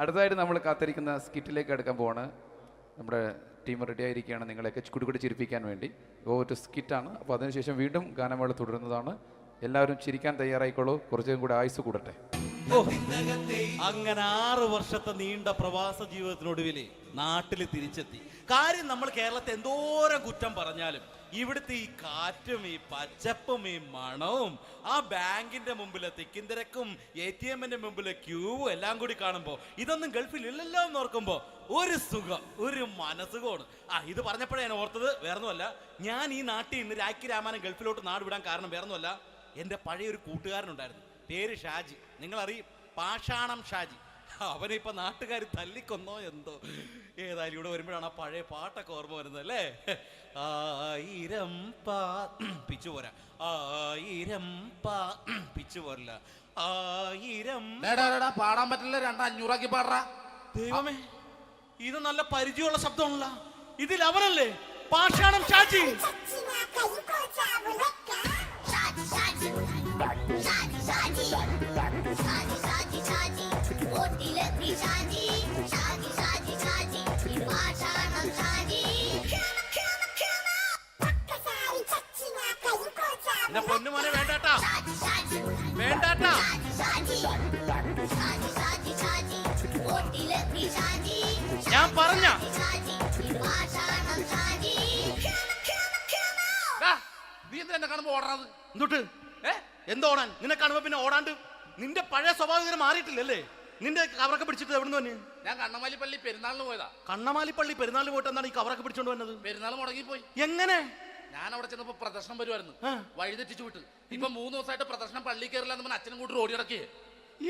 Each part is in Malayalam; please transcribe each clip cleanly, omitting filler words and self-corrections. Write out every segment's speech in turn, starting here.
അടുത്തതായിട്ട് നമ്മൾ കാത്തിരിക്കുന്ന സ്കിറ്റിലേക്ക് എടുക്കാൻ പോവാണ്. നമ്മുടെ ടീം റെഡി ആയിരിക്കുകയാണ് നിങ്ങളെയൊക്കെ കുടുകുടി ചിരിപ്പിക്കാൻ വേണ്ടി. ഒരു സ്കിറ്റാണ്. അപ്പോൾ അതിനുശേഷം വീണ്ടും ഗാനമേള തുടരുന്നതാണ്. എല്ലാവരും ചിരിക്കാൻ തയ്യാറായിക്കോളൂ. കുറച്ചും കൂടെ ആയുസ് കൂടട്ടെ. അങ്ങനെ 6 വർഷത്തെ നീണ്ട പ്രവാസ ജീവിതത്തിനൊടുവിൽ നാട്ടിൽ തിരിച്ചെത്തി. കാര്യം നമ്മൾ കേരളത്തെ എന്തോരം കുറ്റം പറഞ്ഞാലും ഇവിടുത്തെ ഈ കാറ്റും ഈ പച്ചപ്പും ഈ മണവും ആ ബാങ്കിന്റെ മുമ്പിലെ തിക്കും തിരക്കും ATM-ന്റെ മുമ്പിലെ ക്യൂവും എല്ലാം കൂടി കാണുമ്പോൾ ഇതൊന്നും ഗൾഫിൽ ഇല്ലല്ലോ എന്ന് ഓർക്കുമ്പോൾ ഒരു സുഖം, ഒരു മനസ്സുഖമാണ്. ഇത് പറഞ്ഞപ്പോഴേ ഞാൻ ഓർത്തത് വേറൊന്നുമല്ല, ഞാൻ ഈ നാട്ടിൽ നിന്ന് രാഖി രാമാനം ഗൾഫിലോട്ട് നാട് വിടാൻ കാരണം വേറൊന്നുമല്ല, എൻ്റെ പഴയൊരു കൂട്ടുകാരനുണ്ടായിരുന്നു, പേര് ഷാജി. നിങ്ങളറിയും, പാഷാണം ഷാജി. അവനെ ഇപ്പൊ നാട്ടുകാർ തല്ലിക്കൊന്നോ എന്തോ. ഏതായാലും ഇവിടെ വരുമ്പോഴാണ് ആ പഴയ പാട്ടൊക്കെ ഓർമ്മ വരുന്നത് അല്ലേ. 1000 പിച്ചു പോരാ, 1000 പിച്ചു പോരില്ല, 1000 പാടാൻ പറ്റില്ല, 200 പാടാ. ദൈവമേ, ഇത് നല്ല പരിചയമുള്ള ശബ്ദമാണല്ലോ. ഇതിൽ അവനല്ലേ പാഷാണം ഷാജി? പൊന്നുമോനെ വേണ്ടാട്ടാ, വേണ്ടാട്ടാ. ഞാൻ പറഞ്ഞ നീ എന്താ കാണുമ്പോ ഓടാത്? എന്തൊട്ട് എന്തോടാൻ? നിന്നെ കാണുമ്പോ പിന്നെ ഓടാണ്ട് നിന്റെ പഴയ സ്വഭാവം മാറിയിട്ടില്ലല്ലേ? നിന്റെ കവറൊക്കെ പിടിച്ചിട്ട് എവിടുന്ന് തന്നെ? ഞാൻ കണ്ണമാലിപ്പള്ളി പെരുന്നാളിന് പോയതാ. കണ്ണമാലിപ്പള്ളി പെരുന്നാളിന് പോയിട്ട് എന്താണ് ഈ കവറൊക്കെ പിടിച്ചോണ്ട് വന്നത്? പെരുന്നാൾ മുടങ്ങിപ്പോയി. എങ്ങനെ? ഞാൻ അവിടെ ചെന്നപ്പോ പ്രദർശനം വരുമായിരുന്നു, വഴിതെറ്റിച്ചു വിട്ട്. ഇപ്പൊ 3 ദിവസമായിട്ട് പ്രദർശനം പള്ളി കയറില്ല എന്ന് അച്ഛനും കൂട്ടി ഓടി ഇറക്കിയേ.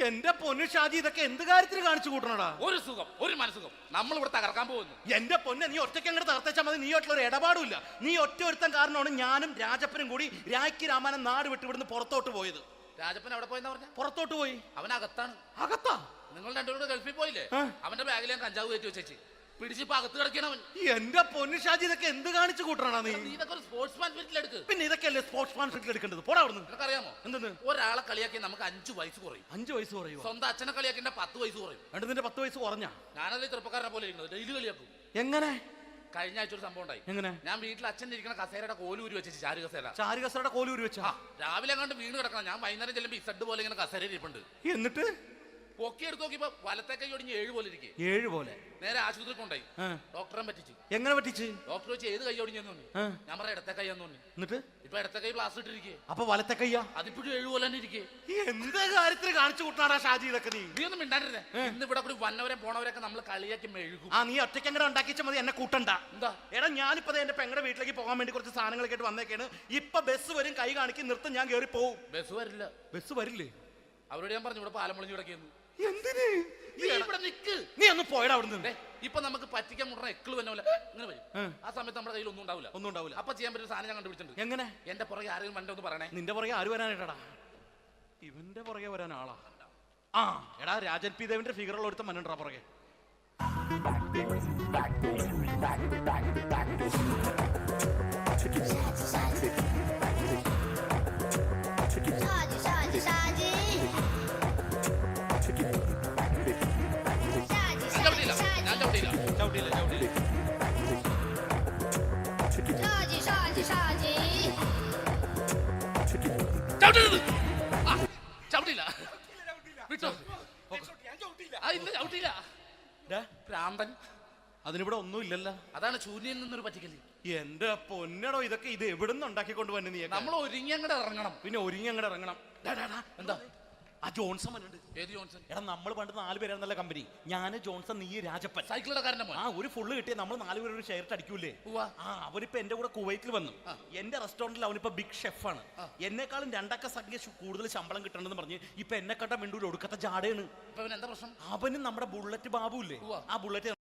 എന്റെ പൊന്നു ഷാജി, ഇതൊക്കെ എന്ത് കാര്യത്തിന് കാണിച്ചു കൂട്ടണടാ? ഒരു സുഖം, ഒരു മനസുഖം. നമ്മൾ ഇവിടെ തകർക്കാൻ പോകുന്നു. എന്റെ പൊന്നെ, നീ ഒറ്റയ്ക്ക് അങ്ങോട്ട് തകർത്തേച്ചാൽ മതി. നീ ആയിട്ടുള്ള ഒരു ഇടപാടുമില്ല. നീ ഒറ്റ ഒരുത്തൻ കാരണമാണ് ഞാനും രാജപ്പനും കൂടി രാഖി രാമാനം നാട് വിട്ട് ഇവിടുന്ന് പുറത്തോട്ട് പോയത്. രാജപ്പൻ എവിടെ പോയെന്നാ പറഞ്ഞ? പുറത്തോട്ട് പോയി. അവനകത്താണ്. അകത്താ? നിങ്ങൾ രണ്ടുപേരും ഗൾഫിൽ പോയില്ലേ? അവന്റെ ബാഗിൽ ഞാൻ കഞ്ചാവ് കയറ്റി വെച്ചേച്ച് പിടിച്ചിപ്പോ അകത്ത് കിടക്കണവൻ. എന്റെ പൊന്നു ഷാജി, ഇതൊക്കെ എന്ത് കാണിച്ചു കൂട്ടണ നീ? ഇതൊക്കെ ഒരു സ്പോർട്സ്മാൻ സ്പിരിറ്റിൽ എടുക്ക്. പിന്നെ ഇതൊക്കെയല്ലേ സ്പോർട്സ്മാൻ സ്പിരിറ്റിൽ എടുക്കേണ്ടത്? പോടാ അവിടുന്ന്. നിനക്കറിയാമോ എന്തെന്ന്? ഒരാളെ കളിയാക്കി നമുക്ക് 5 വയസ്സ് കുറയും. 5 വയസ്സ് കുറയും? സ്വന്തം അച്ഛനെ കളിയാക്കി 10 വയസ്സ് കുറയും. എന്നിട്ട് നിന്റെ 10 വയസ്സ് കുറഞ്ഞ? ഞാനല്ലേ ചെറുപ്പക്കാരനെ പോലെ ഇരിക്കുന്നത്, ഡെയിലി കളിയാക്കും. എങ്ങനെ? കഴിഞ്ഞ ആഴ്ച ഒരു സംഭവം ഉണ്ടായി. എങ്ങനെ? ഞാൻ വീട്ടിൽ അച്ഛൻ ഇരിക്കുന്ന കസേരയുടെ കോലൂരി വെച്ചു. ചാരു കസേരയുടെ കോലൂരി വെച്ചാ? രാവിലെ അങ്ങോട്ട് വീണ് കിടക്കണം. ഞാൻ വൈകുന്നേരം ചെല്ലുമ്പോ ഇസഡ് പോലെ ഇങ്ങനെ കസേര ഇരിപ്പുണ്ട്. എന്നിട്ട് പൊക്കി എടുത്ത് നോക്കിയപ്പോ വലത്തെ കൈ ഒടിഞ്ഞ് 7 പോലെ ഇരിക്കേ. 7 പോലെ? നേരെ ആശുപത്രി കൊണ്ടായി. ഡോക്ടറെ പറ്റിച്ചു. എങ്ങനെ പറ്റിച്ച്? ഡോക്ടർ വെച്ച് ഏത് കൈ ഒടിഞ്ഞെന്ന് തോന്നി. ഞാൻ പറയാം ഇടത്തെ കൈ എന്ന് തോന്നി. എന്നിട്ട് ഇപ്പൊ ഇടത്തെ കൈ പ്ലാസ്റ്റർ ഇട്ടിരിക്കേ. അപ്പൊ വലത്തെ കയ്യാ? അതിപ്പോഴും 7 പോലെ തന്നെ ഇരിക്കേ. എന്ത് കാര്യത്തിന് കാണിച്ചു കൂട്ടാടാ ഷാജി ഇതൊക്കെ? നീ ഒന്നും മിണ്ടാണ്ടിരുന്നേ. ഇന്ന് ഇവിടെ കൂടി വന്നവരെ പോണവരൊക്കെ നമ്മൾ കളിയാക്കി മെഴുകും. നീ ഒറ്റയ്ക്ക് അങ്ങനെ ഉണ്ടാക്കിച്ചാൽ മതി, എന്നെ കൂട്ടണ്ട. എന്താ? എടാ, ഞാനിപ്പോ എന്റെ പെങ്ങളുടെ വീട്ടിലേക്ക് പോകാൻ വേണ്ടി കുറച്ച് സാധനങ്ങളൊക്കെ ആയിട്ട് വന്നേക്കാണ്. ഇപ്പൊ ബസ് വരും, കൈ കാണിക്കും, നിർത്തും, ഞാൻ കയറി പോവും. ബസ് വരില്ല. ബസ് വരില്ലേ? അവരോട് ഞാൻ പറഞ്ഞു ഇവിടെ പാലം പൊളിഞ്ഞു കിടക്കുന്നു. എന്തിന്? ഇവിടെ നിക്ക്. നീ ഒന്ന് പോയടാ അവിടുന്ന്. ഇപ്പൊ നമുക്ക് പറ്റിക്കാൻ മുടണ എക്കിള് വന്നോല ഇങ്ങനെ വരും. ആ സമയത്ത് നമ്മുടെ കയ്യിൽ ഒന്നും ഉണ്ടാവില്ല. അപ്പൊ ചെയ്യാൻ പറ്റുന്ന സാധനം ഞാൻ കണ്ടുപിടിച്ചിട്ടുണ്ട്. എങ്ങനെ? എന്റെ പുറകെ ആരെങ്കിലും വണ്ടി ഒന്ന് പറയണേ. നിന്റെ പുറകെ ആര് വരാനായിട്ടാടാ? ഇവന്റെ പുറകെ വരാൻ ആളാ? എടാ, രാജൻ പി ദേവിന്റെ ഫിഗറുള്ള ഒരുത്ത മനുണ്ടാ പുറകെ. അതിനിവിടെ ഒന്നും ഇല്ലല്ലോ. അതാണ് ശൂന്യൻ നിന്നൊരു പറ്റിക്കല്. എന്റെ പൊന്നടോ, ഇതൊക്കെ ഇത് എവിടുന്ന് ഉണ്ടാക്കിക്കൊണ്ട് വന്നെ നീ? നമ്മൾ ഒരുങ്ങി അങ്ങോട്ട് ഇറങ്ങണം. പിന്നെ ഒരുങ്ങി അങ്ങോട്ട് ഇറങ്ങണം. എന്താ? ആ ജോൺസൺ വന്നിട്ടുണ്ട്. ഏത് ജോൺസൺ? എടാ, നമ്മൾ പണ്ട് 4 പേരായിരുന്നല്ല കമ്പനി. ഞാന്, ജോൺസൺ, നീ, രാജപ്പൻ. സൈക്കിളുടെ കാരന്റെ മോൻ. ഒരു ഫുള്ള് കിട്ടിയ നമ്മൾ 4 പേര് ഒരു ഷെയർട്ട് അടിക്കൂലേ? അവനിപ്പോ എന്റെ കൂടെ കുവൈറ്റിൽ വന്നു. എന്റെ റെസ്റ്റോറന്റിൽ അവനിപ്പോ ബിഗ് ഷെഫാണ്. എന്നെക്കാളും 2 അക്ക സംഖ്യ കൂടുതൽ ശമ്പളം കിട്ടണമെന്ന് പറഞ്ഞ് ഇപ്പൊ എന്നെ കണ്ട മിണ്ടൂര് ഒടുക്കത്തെ ജാടയാണ്. എന്താ പ്രശ്നം? അവന് നമ്മുടെ ബുള്ളറ്റ് ബാബു ഇല്ലേ, ആ ബുള്ളറ്റ്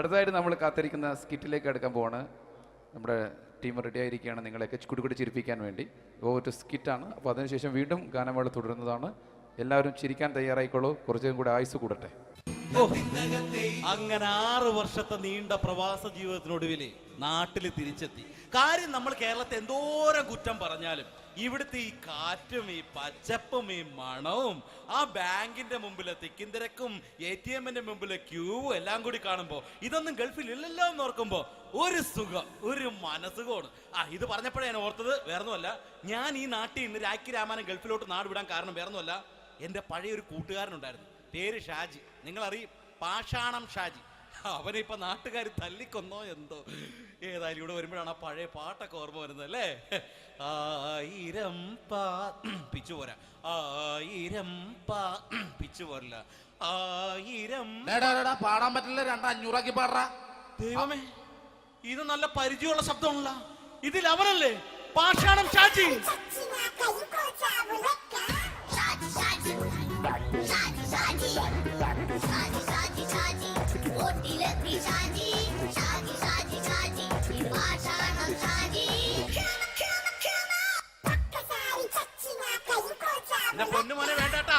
അടുത്തതായിട്ട് നമ്മൾ കാത്തിരിക്കുന്ന സ്കിറ്റിലേക്ക് അടുക്കാൻ പോവാണ്. നമ്മുടെ ടീം റെഡി ആയിരിക്കുകയാണ് നിങ്ങളെയൊക്കെ കുടുകൂടി ചിരിപ്പിക്കാൻ വേണ്ടി. ഒരു സ്കിറ്റാണ്. അപ്പോൾ അതിനുശേഷം വീണ്ടും ഗാനമേള തുടരുന്നതാണ്. എല്ലാവരും ചിരിക്കാൻ തയ്യാറായിക്കോളൂ. കുറച്ചും കൂടെ ആയുസ് കൂടട്ടെ. അങ്ങനെ 6 വർഷത്തെ നീണ്ട പ്രവാസ ജീവിതത്തിനൊടുവിൽ നാട്ടിൽ തിരിച്ചെത്തി. കാര്യം നമ്മൾ കേരളത്തെ എന്തോരം കുറ്റം പറഞ്ഞാലും ഇവിടുത്തെ ഈ കാറ്റും ഈ പച്ചപ്പും ഈ മണവും ആ ബാങ്കിന്റെ മുമ്പിലെ തിക്കും തിരക്കും ATM-ന്റെ മുമ്പിലെ ക്യൂവും എല്ലാം കൂടി കാണുമ്പോൾ ഇതൊന്നും ഗൾഫിൽ ഇല്ലല്ലോ എന്ന് ഓർക്കുമ്പോ ഒരു സുഖം, ഒരു മനസുഖമാണ്. ഇത് പറഞ്ഞപ്പോഴേ ഞാൻ ഓർത്തത് വേറൊന്നുമല്ല, ഞാൻ ഈ നാട്ടിൽ നിന്ന് രാഖി രാമാനം ഗൾഫിലോട്ട് നാട് വിടാൻ കാരണം വേറൊന്നുമല്ല, എൻ്റെ പഴയ ഒരു കൂട്ടുകാരനുണ്ടായിരുന്നു, പേര് ഷാജി. നിങ്ങളറിയും, പാഷാണം ഷാജി. അവനിപ്പോ നാട്ടുകാർ തല്ലിക്കൊന്നോ എന്തോ. ഏതായാലും ഇവിടെ വരുമ്പോഴാണ് ആ പഴയ പാട്ടൊക്കെ ഓർമ്മ വരുന്നത് അല്ലേ. 1000 പിച്ചു പോരാ, 1000 പിച്ചു പോരല്ല, 1000 പാടാൻ പറ്റില്ല, 200 പാടാ. ദൈവമേ, ഇത് നല്ല പരിചയമുള്ള ശബ്ദമാണല്ലോ. ഇതിൽ അവനല്ലേ പാഷാണം ഷാജി? എന്റെ പൊന്നുമോനെ വേണ്ടാട്ടാ,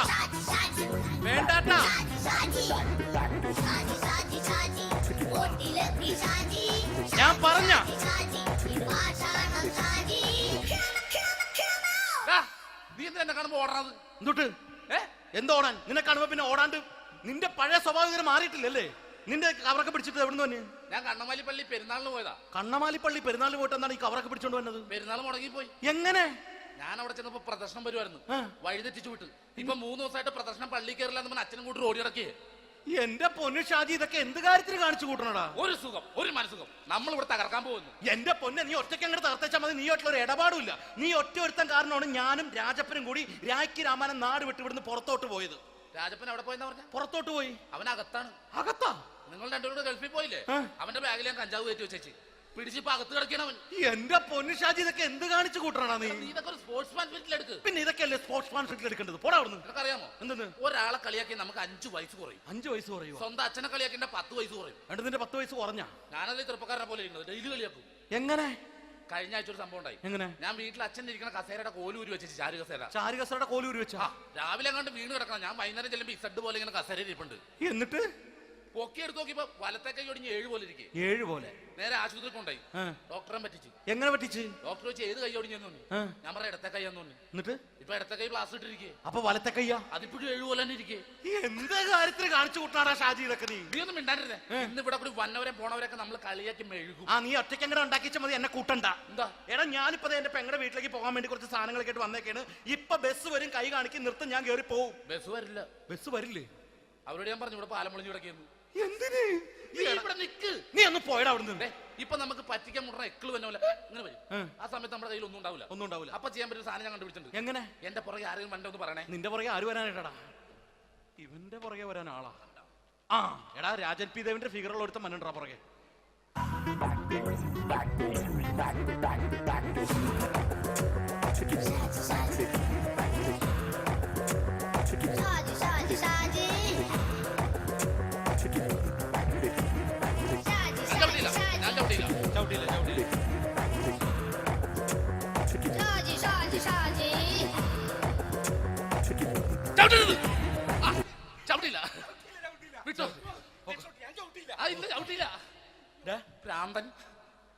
വേണ്ടാട്ടാ. ഞാൻ പറഞ്ഞ നീ എന്തിനാ എന്നെ കാണുമ്പോ ഓടണത്? എന്തൊട്ട് എന്തോടാൻ? നിന്നെ കാണുമ്പോ പിന്നെ ഓടാണ്ട് നിന്റെ പഴയ സ്വഭാവം ഇങ്ങനെ മാറിയിട്ടില്ലല്ലേ? നിന്റെ കവറൊക്കെ പിടിച്ചിട്ട് എവിടുന്ന് തന്നെ? ഞാൻ കണ്ണമാലി പള്ളി പെരുന്നാളിന് പോയതാ. കണ്ണമാലി പള്ളി പെരുന്നാളിന് പോയിട്ട് എന്താണ് ഈ കവറൊക്കെ പിടിച്ചോണ്ട് വന്നത്? പെരുന്നാൾ മുടങ്ങിപ്പോയി. എങ്ങനെ? ഞാൻ അവിടെ ചെന്നപ്പോ പ്രദർശനം വരുമായിരുന്നു, വഴിതെറ്റിച്ചു വിട്ടു. ഇപ്പൊ 3 ദിവസമായിട്ട് പ്രദർശനം പള്ളി കയറില്ല എന്ന് അച്ഛനും കൂട്ടി ഓടി ഇറക്കിയേ. എന്റെ പൊന്നു ഷാജി, ഇതൊക്കെ എന്ത് കാര്യത്തിന് കാണിച്ചു കൂട്ടണടാ? ഒരു സുഖം, ഒരു മനസുഖം. നമ്മൾ ഇവിടെ തകർക്കാൻ പോകുന്നു. എന്റെ പൊന്നെ, നീ ഒറ്റയ്ക്ക് അങ്ങോട്ട് തകർത്തേച്ചാൽ മതി. നീ ആയിട്ടുള്ള ഒരു ഇടപാടുമില്ല. നീ ഒറ്റ ഒരുത്തൻ കാരണമാണ് ഞാനും രാജപ്പനും കൂടി രാഖി രാമാനം നാട് വിട്ട് ഇവിടുന്ന് പുറത്തോട്ട് പോയത്. രാജപ്പൻ എവിടെ പോയെന്നാ പറഞ്ഞ? പുറത്തോട്ട് പോയി. അവനകത്താണ്. അകത്താ? നിങ്ങൾ രണ്ടുപേരും ഗൾഫിൽ പോയില്ലേ? അവന്റെ ബാഗിൽ ഞാൻ കഞ്ചാവ് കയറ്റി വെച്ചേച്ച് പിടിച്ചിപ്പോ അകത്ത് കിടക്കണവൻ. എന്റെ പൊന്നു ഷാജി, ഇതൊക്കെ എന്ത് കാണിച്ചു കൂട്ടണ നീ? ഇതൊക്കെ ഒരു സ്പോർട്സ്മാൻ ഫീൽഡിൽ എടുക്ക്. പിന്നെ ഇതൊക്കെയല്ലേ സ്പോർട്സ്മാൻ ഫീൽഡിൽ എടുക്കേണ്ടത്? പോടാ അവിടുന്ന്. നിനക്കറിയാമോ എന്തെന്ന്? ഒരാളെ കളിയാക്കി നമുക്ക് 5 വയസ്സ് കുറയും. 5 വയസ്സ് കുറയും? സ്വന്തം അച്ഛനെ കളിയാക്കി 10 വയസ്സ് കുറയും. നിന്റെ 10 വയസ്സ് കുറഞ്ഞാ? ഞാനത് ചെറുപ്പക്കാരനെ പോലെ ഇരിക്കുന്നത്, ഡെയിലി കളിയാക്കും. എങ്ങനെ? കഴിഞ്ഞ ആഴ്ച ഒരു സംഭവം ഉണ്ടായി. എങ്ങനെ? ഞാൻ വീട്ടിൽ അച്ഛൻ ഇരിക്കുന്ന കസേരയുടെ കോലൂരി വെച്ചിട്ട്, ചാരു കസേര. ചാരു കസേരയുടെ കോലൂരി വെച്ചാ? രാവിലെ അങ്ങോട്ട് വീണ് കിടക്കണം. ഞാൻ വൈകുന്നേരം ചെല്ലുമ്പോ ഇസഡ് പോലെ ഇങ്ങനെ കസേര ഇരിപ്പുണ്ട്. എന്നിട്ട് പൊക്കി എടുത്ത് നോക്കിയപ്പോ വലത്തെ കൈ ഒടിഞ്ഞ് 7 പോലെ ഇരിക്കും. 7 പോലെ? നേരെ ആശുപത്രി കൊണ്ടായി. ഡോക്ടറെ പറ്റിച്ചു. എങ്ങനെ പറ്റിച്ച്? ഡോക്ടർ വെച്ച് ഏത് കൈ ഒടിഞ്ഞെന്ന് പറഞ്ഞു. ഞാൻ പറഞ്ഞ ഇടത്തെ കൈയാന്ന് പറഞ്ഞു. എന്നിട്ട് ഇപ്പൊ ഇടത്തെ കൈ പ്ലാസ്റ്റർ ഇട്ടിരിക്കേ. അപ്പൊ വലത്തെ കൈയാ? അതിപ്പോഴും 7 പോലെ തന്നെ ഇരിക്കേ. എന്ത് കാര്യത്തിന് കാണിച്ചു കൂട്ടാടാ ഷാജി ഇതൊക്കെ നീ? നീ ഒന്നും മിണ്ടാണ്ടിരുന്നേ. ഇന്ന് ഇവിടെ കൂടി വന്നവരെ പോണവരൊക്കെ നമ്മൾ കളിയാക്കി മെഴുകും. നീ ഒറ്റയ്ക്ക് അങ്ങനെ ഉണ്ടാക്കിച്ച മതി, എന്നെ കൂട്ടണ്ട. എന്താ? എടാ, ഞാനിപ്പോ എന്റെ പെങ്ങളുടെ വീട്ടിലേക്ക് പോകാൻ വേണ്ടി കുറച്ച് സാധനങ്ങളൊക്കെ ആയിട്ട് വന്നേക്കാണ്. ഇപ്പൊ ബസ് വരും, കൈ കാണിക്കും, നിർത്തും, ഞാൻ കയറി പോവും. ബസ് വരില്ല. ബസ് വരില്ലേ? അവരോട് ഞാൻ പറഞ്ഞു ഇവിടെ പാലം പൊളിഞ്ഞു കിടക്കുന്നു. എന്തിന്? ഇവിടെ നിക്ക്. നീ ഒന്ന് പോയടാ അവിടുന്ന്. ഇപ്പൊ നമുക്ക് പറ്റിക്കാൻ മുട്ട എക്കള് വന്ന പോലെ ഇങ്ങനെ വരും. ആ സമയത്ത് നമ്മുടെ കയ്യിൽ ഒന്നും ഉണ്ടാവില്ല. ഒന്നും ഉണ്ടാവില്ല. അപ്പൊ ചെയ്യാൻ പറ്റുന്ന സാധനം ഞാൻ കണ്ടുപിടിച്ചിട്ടുണ്ട്. എങ്ങനെ? എന്റെ പുറകെ ആരെങ്കിലും വണ്ടി ഒന്ന് പറയണേ. നിന്റെ പുറകെ ആര് വരാനായിട്ടാ? ഇവന്റെ പുറകെ വരാൻ ആളാ? എടാ, രാജൻ പി ദേവിന്റെ ഫിഗറുള്ള ഒരുത്തം മനുണ്ടാ പുറകെ.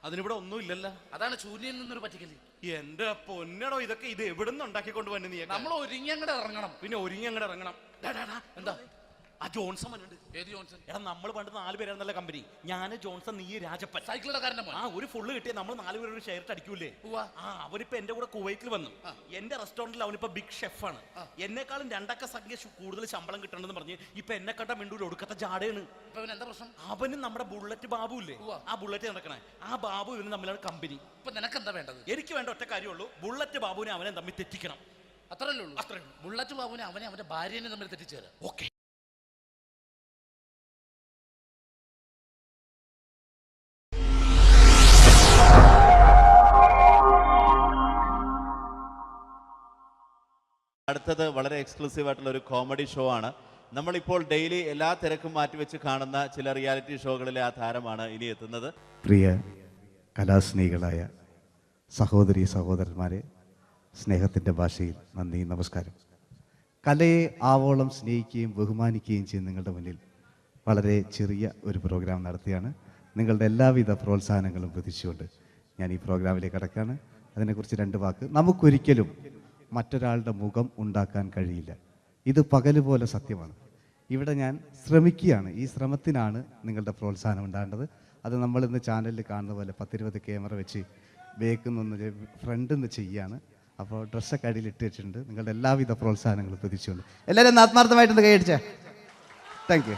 അതിനിവിടെ ഒന്നും ഇല്ലല്ലോ. അതാണ് ചൂര്യയിൽ നിന്നൊരു പറ്റിക്കല്. എന്റെ പൊന്നടോ, ഇതൊക്കെ ഇത് എവിടുന്ന് ഉണ്ടാക്കിക്കൊണ്ട് വന്നു നീ? നമ്മൾ ഒരുങ്ങി അങ്ങോട്ട് ഇറങ്ങണം. പിന്നെ ഒരുങ്ങി അങ്ങോട്ട് ഇറങ്ങണം. എന്താ? ആ ജോൺസൺ വന്നിട്ടുണ്ട്. ഏത് ജോൺസൺ? എടാ, നമ്മൾ പണ്ട് 4 പേരായിരുന്നല്ല കമ്പനി. ഞാൻ, ജോൺസൺ, നീ, രാജപ്പൻ. സൈക്കിളുടെ കാരന്റെ മോൻ. ഒരു ഫുള്ള് കിട്ടിയ നമ്മൾ 4 പേര് ഒരു ഷെയർ അടിക്കൂലേ? അവനിപ്പോ എന്റെ കൂടെ കുവൈറ്റിൽ വന്നു. എന്റെ റെസ്റ്റോറന്റിൽ അവനിപ്പോ ബിഗ് ഷെഫാണ്. എന്നെക്കാളും 2 അക്ക സംഖ്യ കൂടുതൽ ശമ്പളം കിട്ടണമെന്ന് പറഞ്ഞ് ഇപ്പൊ എന്നെ കണ്ട മിണ്ടൂര് ഒടുക്കത്തെ ജാടയാണ്. എന്താ പ്രശ്നം? അവനും നമ്മുടെ ബുള്ളറ്റ് ബാബു ഇല്ലേ, ആ ബുള്ളറ്റ് നടക്കണേ, ആ ബാബു ഇവനും തമ്മിലാണ് കമ്പനി. ഇപ്പൊ നിനക്ക് എന്താ വേണ്ടത്? എനിക്ക് വേണ്ട ഒറ്റ കാര്യമുള്ളൂ, ബുള്ളറ്റ് ബാബുവിനെ അവനെ തമ്മിൽ തെറ്റിക്കണം. അത്രയല്ലേ ഉള്ളൂ? അത്രേ. ബുള്ളറ്റ് ബാബുവിനെ അവന്റെ ഭാര്യനെ തമ്മിൽ തെറ്റിച്ചേരാം. ഓക്കെ. അടുത്തത് വളരെ എക്സ്ക്ലൂസീവ് ആയിട്ടുള്ള ഒരു കോമഡി ഷോ ആണ്. നമ്മളിപ്പോൾ ഡെയിലി എല്ലാ തിരക്കും മാറ്റിവെച്ച് കാണുന്ന ചില റിയാലിറ്റി ഷോകളിലെ ആ താരമാണ് ഇനി എത്തുന്നത്. പ്രിയ കലാസ്നേഹികളായ സഹോദരി സഹോദരന്മാരെ, സ്നേഹത്തിൻ്റെ ഭാഷയിൽ നന്ദി, നമസ്കാരം. കലയെ ആവോളം സ്നേഹിക്കുകയും ബഹുമാനിക്കുകയും ചെയ്യുന്ന നിങ്ങളുടെ മുന്നിൽ വളരെ ചെറിയ ഒരു പ്രോഗ്രാം നടത്തിയാണ്. നിങ്ങളുടെ എല്ലാവിധ പ്രോത്സാഹനങ്ങളും പ്രതീക്ഷിച്ചുകൊണ്ട് ഞാൻ ഈ പ്രോഗ്രാമിലേക്ക് കടക്കുകയാണ്. അതിനെക്കുറിച്ച് 2 വാക്ക്. നമുക്കൊരിക്കലും മറ്റൊരാളുടെ മുഖം ഉണ്ടാക്കാൻ കഴിയില്ല. ഇത് പകലുപോലെ സത്യമാണ്. ഇവിടെ ഞാൻ ശ്രമിക്കുകയാണ്. ഈ ശ്രമത്തിനാണ് നിങ്ങളുടെ പ്രോത്സാഹനം ഉണ്ടാകേണ്ടത്. അത് നമ്മളിന്ന് ചാനലിൽ കാണുന്ന പോലെ 10-20 ക്യാമറ വെച്ച് ബേക്കുന്നൊന്ന് ഫ്രണ്ടിൽ നിന്ന് ചെയ്യുകയാണ്. അപ്പോൾ ഡ്രസ്സൊക്കെ അടിയിൽ ഇട്ട് വെച്ചിട്ടുണ്ട്. നിങ്ങളുടെ എല്ലാവിധ പ്രോത്സാഹനങ്ങളും പ്രതീക്ഷിച്ചുകൊണ്ട് എല്ലാവരും ആത്മാർത്ഥമായിട്ടൊന്ന് കൈയടിച്ചേ. Thank you.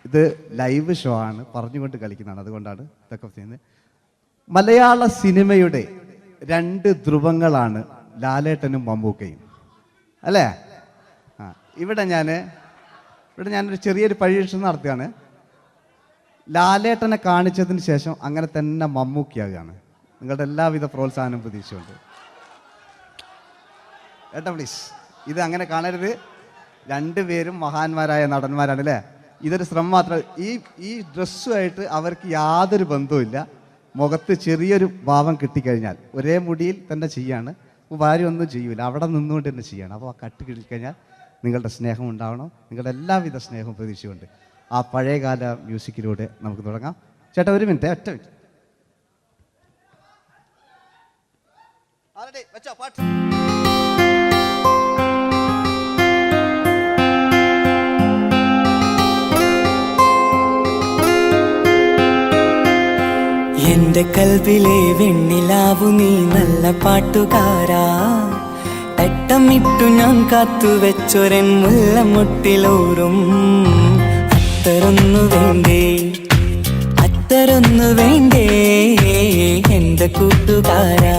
ഇത് ലൈവ് ഷോ ആണ്, പറഞ്ഞുകൊണ്ട് കളിക്കുന്നതാണ്, അതുകൊണ്ടാണ് ഇതൊക്കെ ചെയ്യുന്നത്. മലയാള സിനിമയുടെ 2 ധ്രുവങ്ങളാണ് ലാലേട്ടനും മമ്മൂക്കയും, അല്ലേ? ഇവിടെ ഞാനൊരു ചെറിയൊരു പരീക്ഷണം നടത്തുകയാണ്. ലാലേട്ടനെ കാണിച്ചതിന് ശേഷം അങ്ങനെ തന്നെ മമ്മൂക്കയാകുകയാണ്. നിങ്ങളുടെ എല്ലാവിധ പ്രോത്സാഹനം പ്രതീക്ഷിച്ചുകൊണ്ട് ഏട്ടാ പ്ലീസ്, ഇത് അങ്ങനെ കാണരുത്. 2 പേരും മഹാന്മാരായ നടന്മാരാണ്, അല്ലേ? ഇതൊരു ശ്രമം മാത്രം. ഈ ഡ്രസ്സുമായിട്ട് അവർക്ക് യാതൊരു ബന്ധവുമില്ല. മുഖത്ത് ചെറിയൊരു ഭാവം കിട്ടിക്കഴിഞ്ഞാൽ ഒരേ മുടിയിൽ തന്നെ ചെയ്യാണ്. ഭാര്യ ഒന്നും ചെയ്യൂല, അവിടെ നിന്നുകൊണ്ട് തന്നെ ചെയ്യണം. അപ്പോൾ ആ കട്ട് കിട്ടിക്കഴിഞ്ഞാൽ നിങ്ങളുടെ സ്നേഹം ഉണ്ടാവണം. നിങ്ങളുടെ എല്ലാവിധ സ്നേഹവും പ്രതീക്ഷിച്ചുകൊണ്ട് ആ പഴയകാല മ്യൂസിക്കിലൂടെ നമുക്ക് തുടങ്ങാം. ചേട്ടാ ഒരു മിനിറ്റ്, ഒറ്റ മിനിറ്റ്. എന്റെ കൽവിലെ വെണ്ണിലാവു നീ നല്ല പാട്ടുകാരാ, തട്ടമിട്ടു ഞാൻ കാത്തുവെച്ചൊരൻ മുല്ലമുട്ടിലോറും. അത്തരൊന്നു വേണ്ടേ എന്റെ കൂട്ടുകാരാ,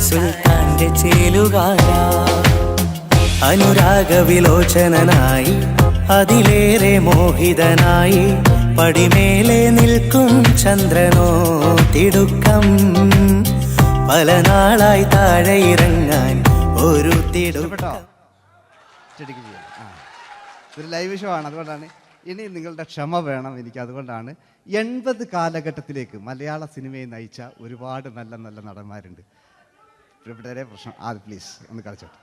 സുൽത്താന്റെ ചേലുകാരാ. അനുരാഗവിലോചനായി അതിലേറെ മോഹിതനായി പടിമേലെ നിൽക്കും ചന്ദ്രനോ തിടുക്കം. പല നാളായി താഴെ ഇറങ്ങാൻ ഒരു തിടുക്കം. ഇതൊരു ലൈവ് ഷോ ആണ്, അതുകൊണ്ടാണ്. ഇനി നിങ്ങളുടെ ക്ഷമ വേണം എനിക്ക്. അതുകൊണ്ടാണ് 80 കാലഘട്ടത്തിലേക്ക് മലയാള സിനിമയെ നയിച്ച ഒരുപാട് നല്ല നല്ല നടന്മാരുണ്ട്. ഇവിടെ പ്രശ്നം പ്ലീസ് ഒന്ന് കളിച്ചോട്ടെ.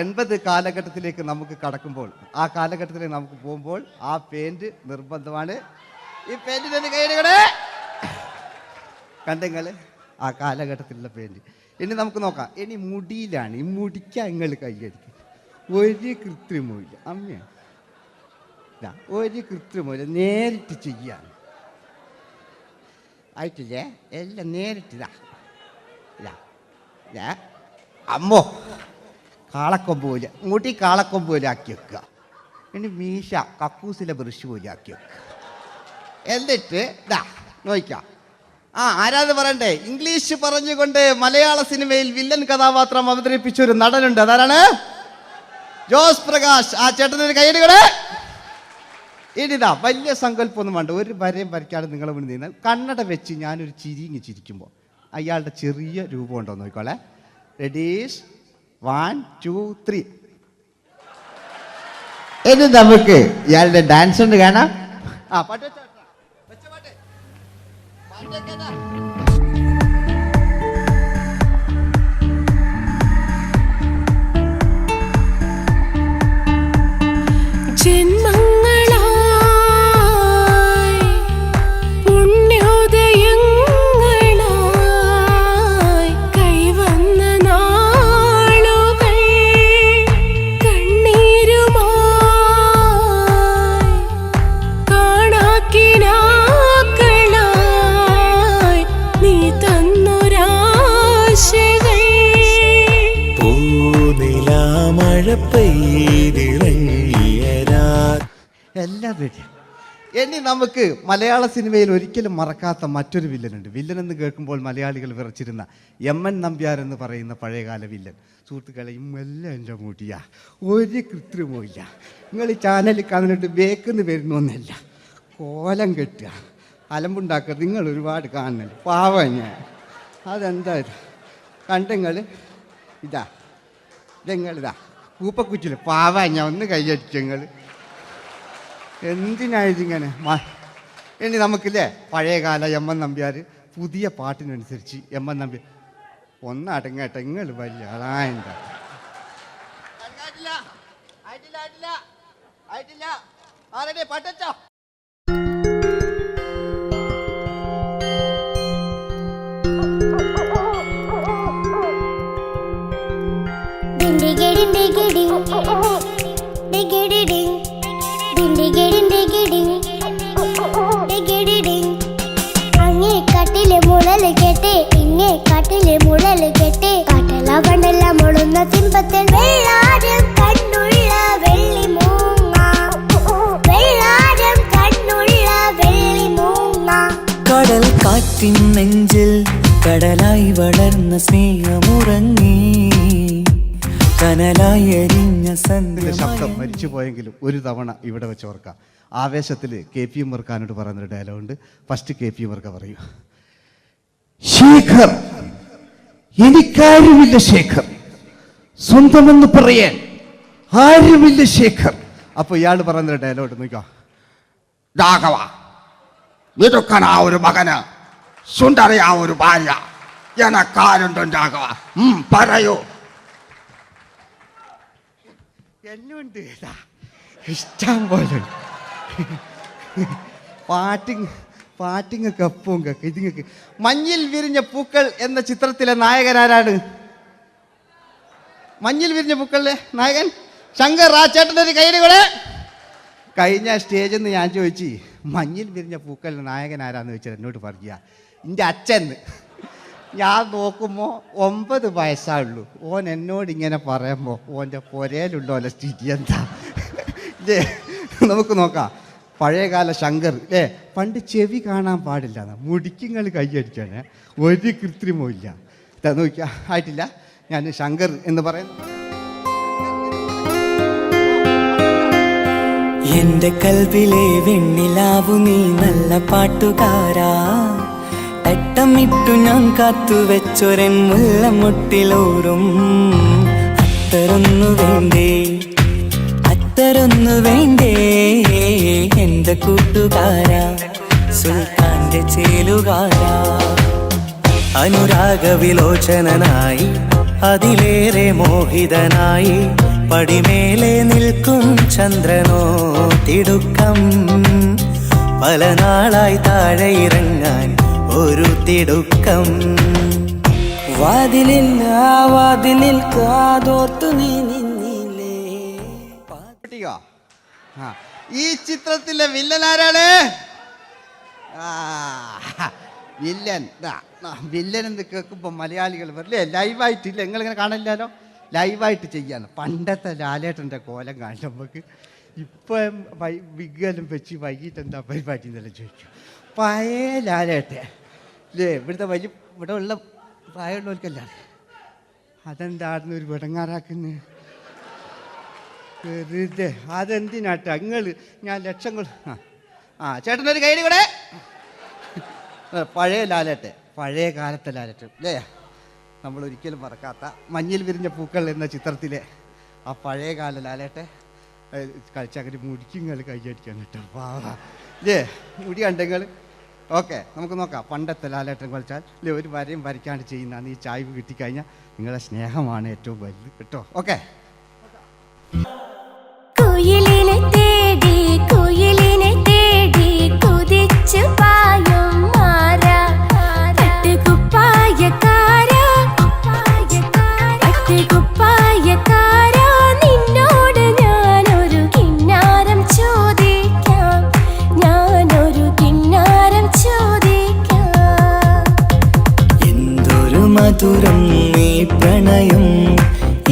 80 കാലഘട്ടത്തിലേക്ക് നമുക്ക് കടക്കുമ്പോൾ, ആ കാലഘട്ടത്തിലേക്ക് നമുക്ക് പോകുമ്പോൾ ആ പെയിന്റ് നിർബന്ധമാണ്. ഈ പെയിന്റിന് കൈയ്യടികളെ കണ്ടെങ്കിൽ ആ കാലഘട്ടത്തിലുള്ള പെയിന്റ്. ഇനി നമുക്ക് നോക്കാം. ഇനി മുടിയിലാണ്. ഈ മുടിക്ക് നിങ്ങൾ കൈയ്യടിക്കും. ഒരു കൃത്രിമമില്ല അമ്മയാണ്, ഒരു കൃത്രിമമില്ല. നേരിട്ട് ചെയ്യാൻ ആയിട്ടില്ലേ? എല്ലാം നേരിട്ടിതാ. അമ്മോ കാളക്കൊമ്പ് പോലെ മുടി കാളക്കൊമ്പ് പോലെ ആക്കി വെക്കുക. ഇനി മീശ കക്കൂസിലെ ബ്രഷ് പോലെ ആക്കി വെക്കുക. എന്നിട്ട് നോക്കാം. ആരാത് പറയണ്ടേ? ഇംഗ്ലീഷ് പറഞ്ഞുകൊണ്ട് മലയാള സിനിമയിൽ വില്ലൻ കഥാപാത്രം അവതരിപ്പിച്ച ഒരു നടനുണ്ട്. അതാരാണ്? ജോസ് പ്രകാശ്. ആ ചേട്ടനൊരു കൈയ്യടികളെ. ഇനിതാ വലിയ സങ്കല്പമൊന്നും വേണ്ട, ഒരു വരയും വരയ്ക്കാതെ നിങ്ങളെ മുന്നിൽ നിന്ന് കണ്ണട വെച്ച് ഞാനൊരു ചിരിങ്ങി ചിരിക്കുമ്പോൾ അയാളുടെ ചെറിയ രൂപം ഉണ്ടോ നോക്കിക്കോളെ. റെഡീസ് 1 2 3. ഇനി നമുക്ക് ഇയാളുടെ ഡാൻസ് ഉണ്ട് കാണാം. പാട്ട് വെച്ച പാട്ട് ജന്മങ്ങളായി പുണ്യോദയങ്ങളായി കൈവന്ന നാളുകൾ കണ്ണീരുമായി കാണാക്കിനാക്കളായി നീ തന്നൊരാശകൾ. പൂനിലാമഴ പെയ്തിറങ്ങിയരാ. എല്ലാം റെഡി. ഇനി നമുക്ക് മലയാള സിനിമയിൽ ഒരിക്കലും മറക്കാത്ത മറ്റൊരു വില്ലനുണ്ട്. വില്ലൻ എന്ന് കേൾക്കുമ്പോൾ മലയാളികൾ വിറച്ചിരുന്ന MN നമ്പ്യാർ എന്ന് പറയുന്ന പഴയകാല വില്ലൻ. സുഹൃത്തുക്കളെ, എല്ലാം എൻ്റെ മുടിയാ, ഒരു കൃത്രിമമില്ല. നിങ്ങൾ ഈ ചാനലിൽ കാണുന്നിട്ട് ബേക്കെന്ന് വരുന്നൊന്നല്ല, കോലം കെട്ടുക, അലമ്പുണ്ടാക്കുക. നിങ്ങൾ ഒരുപാട് കാണുന്നുണ്ട്. പാവം ഞാൻ. അതെന്താ കണ്ടെങ്കിൽ ഇതാ, ഇതെങ്ങളിതാ കൂപ്പക്കുറ്റില്ല പാവ ഞാൻ ഒന്ന് കൈയടിച്ചങ്ങൾ എന്തിനായതിങ്ങനെ ഇനി നമുക്കില്ലേ പഴയകാല എം എൻ നമ്പ്യാർ പുതിയ പാട്ടിനനുസരിച്ച് എം എൻ നമ്പ്യാർ ഒന്നടങ്ങട്ടെ നിങ്ങൾ വലിയ ആളായിട്ടാ പാട്ടോ അങ്ങേ കാട്ടിലെ മുഴല് കേട്ട് ഇങ്ങേ കാട്ടിലെ മുഴല് കേട്ട് കാട്ടല പണ്ടല്ല മുളുന്ന സിംഹത്തിൽ വെള്ളാരം കണ്ണുള്ള വെള്ളി മൂങ്ങ വെള്ളാരം കണ്ണുള്ള വെള്ളി മൂങ്ങ കടൽ കാറ്റിൻ നെഞ്ചിൽ കടലായി വളർന്ന സ്നേഹമുറങ്ങി കനലായി എരിഞ്ഞ ഇതിന്റെ ശബ്ദം മരിച്ചു പോയെങ്കിലും ഒരു തവണ ഇവിടെ വെച്ച് ഓർക്കാം. ആവേശത്തിൽ KP ഉമ്മർഖാനോട് പറയുന്നൊരു ഡയലോഗുണ്ട്. ഫസ്റ്റ് KP ഉമ്മർഖ പറയൂ. ശേഖർ, എനിക്കാരുമില്ല ശേഖർ, സ്വന്തമെന്ന് പറയാൻ ആരുമില്ല ശേഖർ. അപ്പൊ ഇയാൾ പറയുന്നൊരു ഡയലോഗ് നോക്കാം. രാഘവ, മിടുക്കനാ ഒരു മകന്, സുന്ദരയാ ഒരു ഭാര്യ, എനക്കാരുണ്ടോ രാഘവ, പറയൂ. എന്നുണ്ട് ഇഷ്ടം പോലെ പാട്ടിങ്ങൊക്കെ അപ്പവും കേക്ക് ഇതിങ്ങക്ക്. മഞ്ഞിൽ വിരിഞ്ഞ പൂക്കൾ എന്ന ചിത്രത്തിലെ നായകനാരാണ്? മഞ്ഞിൽ വിരിഞ്ഞ പൂക്കളിലെ നായകൻ ശങ്കർ. ആ ചേട്ടൻ്റെ ഒരു കൈയുടെ കൂടെ കഴിഞ്ഞ സ്റ്റേജിൽ നിന്ന് ഞാൻ ചോദിച്ചു മഞ്ഞിൽ വിരിഞ്ഞ പൂക്കളിലെ നായകൻ ആരാന്ന് ചോദിച്ചാൽ എന്നോട് പറയുക എൻ്റെ അച്ഛൻ. ഞാൻ നോക്കുമ്പോൾ 9 വയസ്സായുള്ളൂ. ഓൻ എന്നോട് ഇങ്ങനെ പറയുമ്പോൾ ഓൻ്റെ പുരയിലുള്ള ഓലെ സ്ഥിതി എന്താ? നമുക്ക് നോക്കാം. പഴയകാല ശങ്കർ അല്ലേ, പണ്ട് ചെവി കാണാൻ പാടില്ല, മുടിക്കുങ്ങൾ കൈയടിക്കാണ്, ഒരു കൃത്രിമവും ഇല്ല. നോക്കിയാ ആയിട്ടില്ല. ഞാൻ ശങ്കർ എന്ന് പറയുന്നു. എന്റെ കൽവിലെ വെണ്ണിലാവു നീ നല്ല പാട്ടുകാരാ, തട്ടമിട്ടു ഞാൻ കാത്തുവെച്ചൊരൻ മുല്ലമുട്ടിലോറും അത്തരൊന്നു വേണ്ടേ, അത്തരൊന്നു വേണ്ടേ എന്റെ കൂട്ടുകാരാ, സുൽത്താന്റെ ചേലുകാരാ. അനുരാഗവിലോചനായി അതിലേറെ മോഹിതനായി പടിമേലെ നിൽക്കും ചന്ദ്രനോ തിടുക്കം, പല നാളായി താഴെ ഇറങ്ങാൻ ഒരു തിടുക്കം. വാതിലില്ല വാതിലിൽ കാതോർത്തു നീ നിന്നില്ലേ. ഈ ചിത്രത്തിലെ വില്ലൻ ആരാണ്? വില്ലൻ വില്ലൻ എന്ന് കേൾക്കുമ്പോൾ മലയാളികൾ വരില്ലേ ലൈവായിട്ടില്ല, നിങ്ങളിങ്ങനെ കാണില്ലല്ലോ, ലൈവായിട്ട് ചെയ്യാന്ന്. പണ്ടത്തെ ലാലേട്ടൻ്റെ കോലം കാണും നമുക്ക്. ഇപ്പം വിഗ്ഗലും വെച്ച് വൈകിട്ട് എന്താ പരിപാടി എന്നെല്ലാം ചോദിക്കും. പഴയ ലാലേട്ടെ അല്ലേ, ഇവിടുത്തെ വലിയ ഇവിടെ ഉള്ള പ്രായമുള്ളവർക്കല്ല. അതെന്താണെന്ന് ഒരു വിടങ്ങാറാക്കുന്നത് വെറുതെ. അതെന്തിനാട്ട നിങ്ങൾ ഞാൻ ലക്ഷങ്ങൾ ചേട്ടനൊരു കൈഡി കൂടെ. പഴയ ലാലേട്ടെ, പഴയ കാലത്തെ ലാലേട്ട് അല്ലേ, നമ്മൾ ഒരിക്കലും മറക്കാത്ത മഞ്ഞിൽ വിരിഞ്ഞ പൂക്കൾ എന്ന ചിത്രത്തിലെ ആ പഴയ കാല ലാലേട്ടെ കളിച്ചങ്ങനെ മുടിക്കുങ്ങൾ കൈയടിക്കാൻ കേട്ടോ. അല്ലേ മുടി കണ്ടെങ്കിൽ ഓക്കെ. നമുക്ക് നോക്കാം. പണ്ടത്തെ ലാലേട്ടൻ കളിച്ചാൽ അല്ലേ ഒരു വരയും വരയ്ക്കാണ്ട് ചെയ്യുന്നതാണ്. ഈ ചായ്വ് കിട്ടിക്കഴിഞ്ഞാൽ നിങ്ങളുടെ സ്നേഹമാണ് ഏറ്റവും വലുത് കേട്ടോ. ഓക്കെ. കുയിലിനെ തേടി കുയിലിനെ തേടി കുതിച്ചു പായും മാറാ, പട്ടുകുപ്പായക്കാരാ പട്ടുകുപ്പായക്കാരാ, നിന്നോട് ഞാനൊരു കിന്നാരം ചോദിക്കാം, ഞാനൊരു കിന്നാരം ചോദിക്കാം. എന്തൊരു മധുരം നീ പ്രണയം,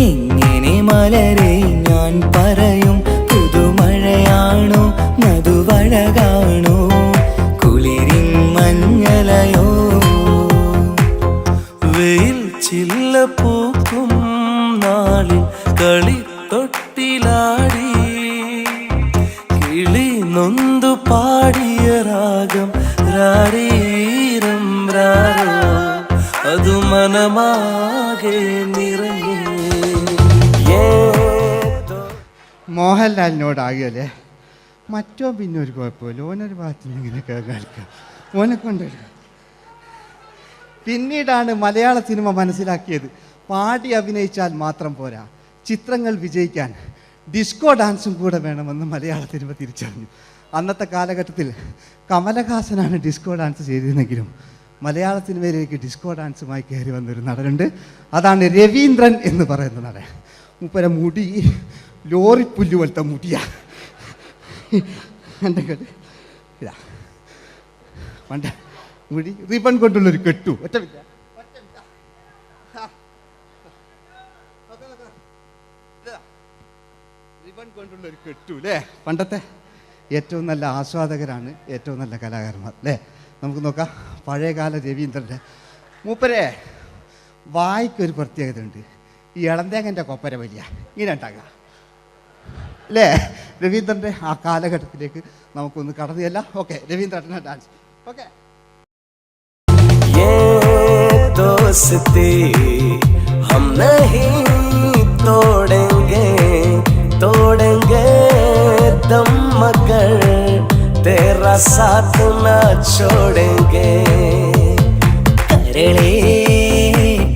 എങ്ങനെ മലരെ ഞാൻ പറയും. പുതുമഴയാണോ മധുവഴകാണോ കുളിരിൻ മഞ്ഞലയോ, വെയിൽ ചില്ല പൂക്കും നാളിൽ കളി തൊട്ടിലാടി കിളി നൊന്തു പാടിയ രാഗം രാരീരം രാരോ, അത് മനമാകെ നിറഞ്ഞേ. മോഹൻലാലിനോടാകുമല്ലേ? മറ്റോ പിന്നെ ഒരു കുഴപ്പമില്ല, ഓനൊരു ഭാഗത്ത് ഇങ്ങനെയൊക്കെ കളിക്കാം, ഓനെ കൊണ്ടുവരിക. പിന്നീടാണ് മലയാള സിനിമ മനസ്സിലാക്കിയത് പാടി അഭിനയിച്ചാൽ മാത്രം പോരാ, ചിത്രങ്ങൾ വിജയിക്കാൻ ഡിസ്കോ ഡാൻസും കൂടെ വേണമെന്ന് മലയാള സിനിമ തിരിച്ചറിഞ്ഞു. അന്നത്തെ കാലഘട്ടത്തിൽ കമലഹാസനാണ് ഡിസ്കോ ഡാൻസ് ചെയ്തിരുന്നെങ്കിലും മലയാള സിനിമയിലേക്ക് ഡിസ്കോ ഡാൻസുമായി കയറി വന്നൊരു നടനുണ്ട്. അതാണ് രവീന്ദ്രൻ എന്ന് പറയുന്ന നടൻ. മൂപ്പര മുടി ലോറിപ്പുല്ല് പോലത്തെ മുടിയാ. എൻ്റെ ഇതാ പണ്ട് മുടി റിബൺ കൊണ്ടുള്ളൊരു കെട്ടു ഒറ്റമില്ല. റിബൺ കൊണ്ടുള്ളൊരു കെട്ടു അല്ലേ? പണ്ടത്തെ ഏറ്റവും നല്ല ആസ്വാദകരാണ് ഏറ്റവും നല്ല കലാകാരന്മാർ അല്ലേ? നമുക്ക് നോക്കാം പഴയകാല രവീന്ദ്രൻ്റെ. മൂപ്പരെ വായിക്കൊരു പ്രത്യേകത ഉണ്ട്, ഈ ഇളന്തേങ്ങൻ്റെ കൊപ്പര വലിയ ഇങ്ങനെ ഉണ്ടാകുക അല്ലേ? രവീന്ദ്രൻ്റെ ആ കാലഘട്ടത്തിലേക്ക് നമുക്കൊന്ന് കടന്നു ചെല്ലാം. Okay, രവീന്ദ്രൻ്റെ dance. ഓക്കെ, दोस्ती हम नहीं तोड़ेंगे दम मगर तेरा साथ न छोड़ेंगे കരളേ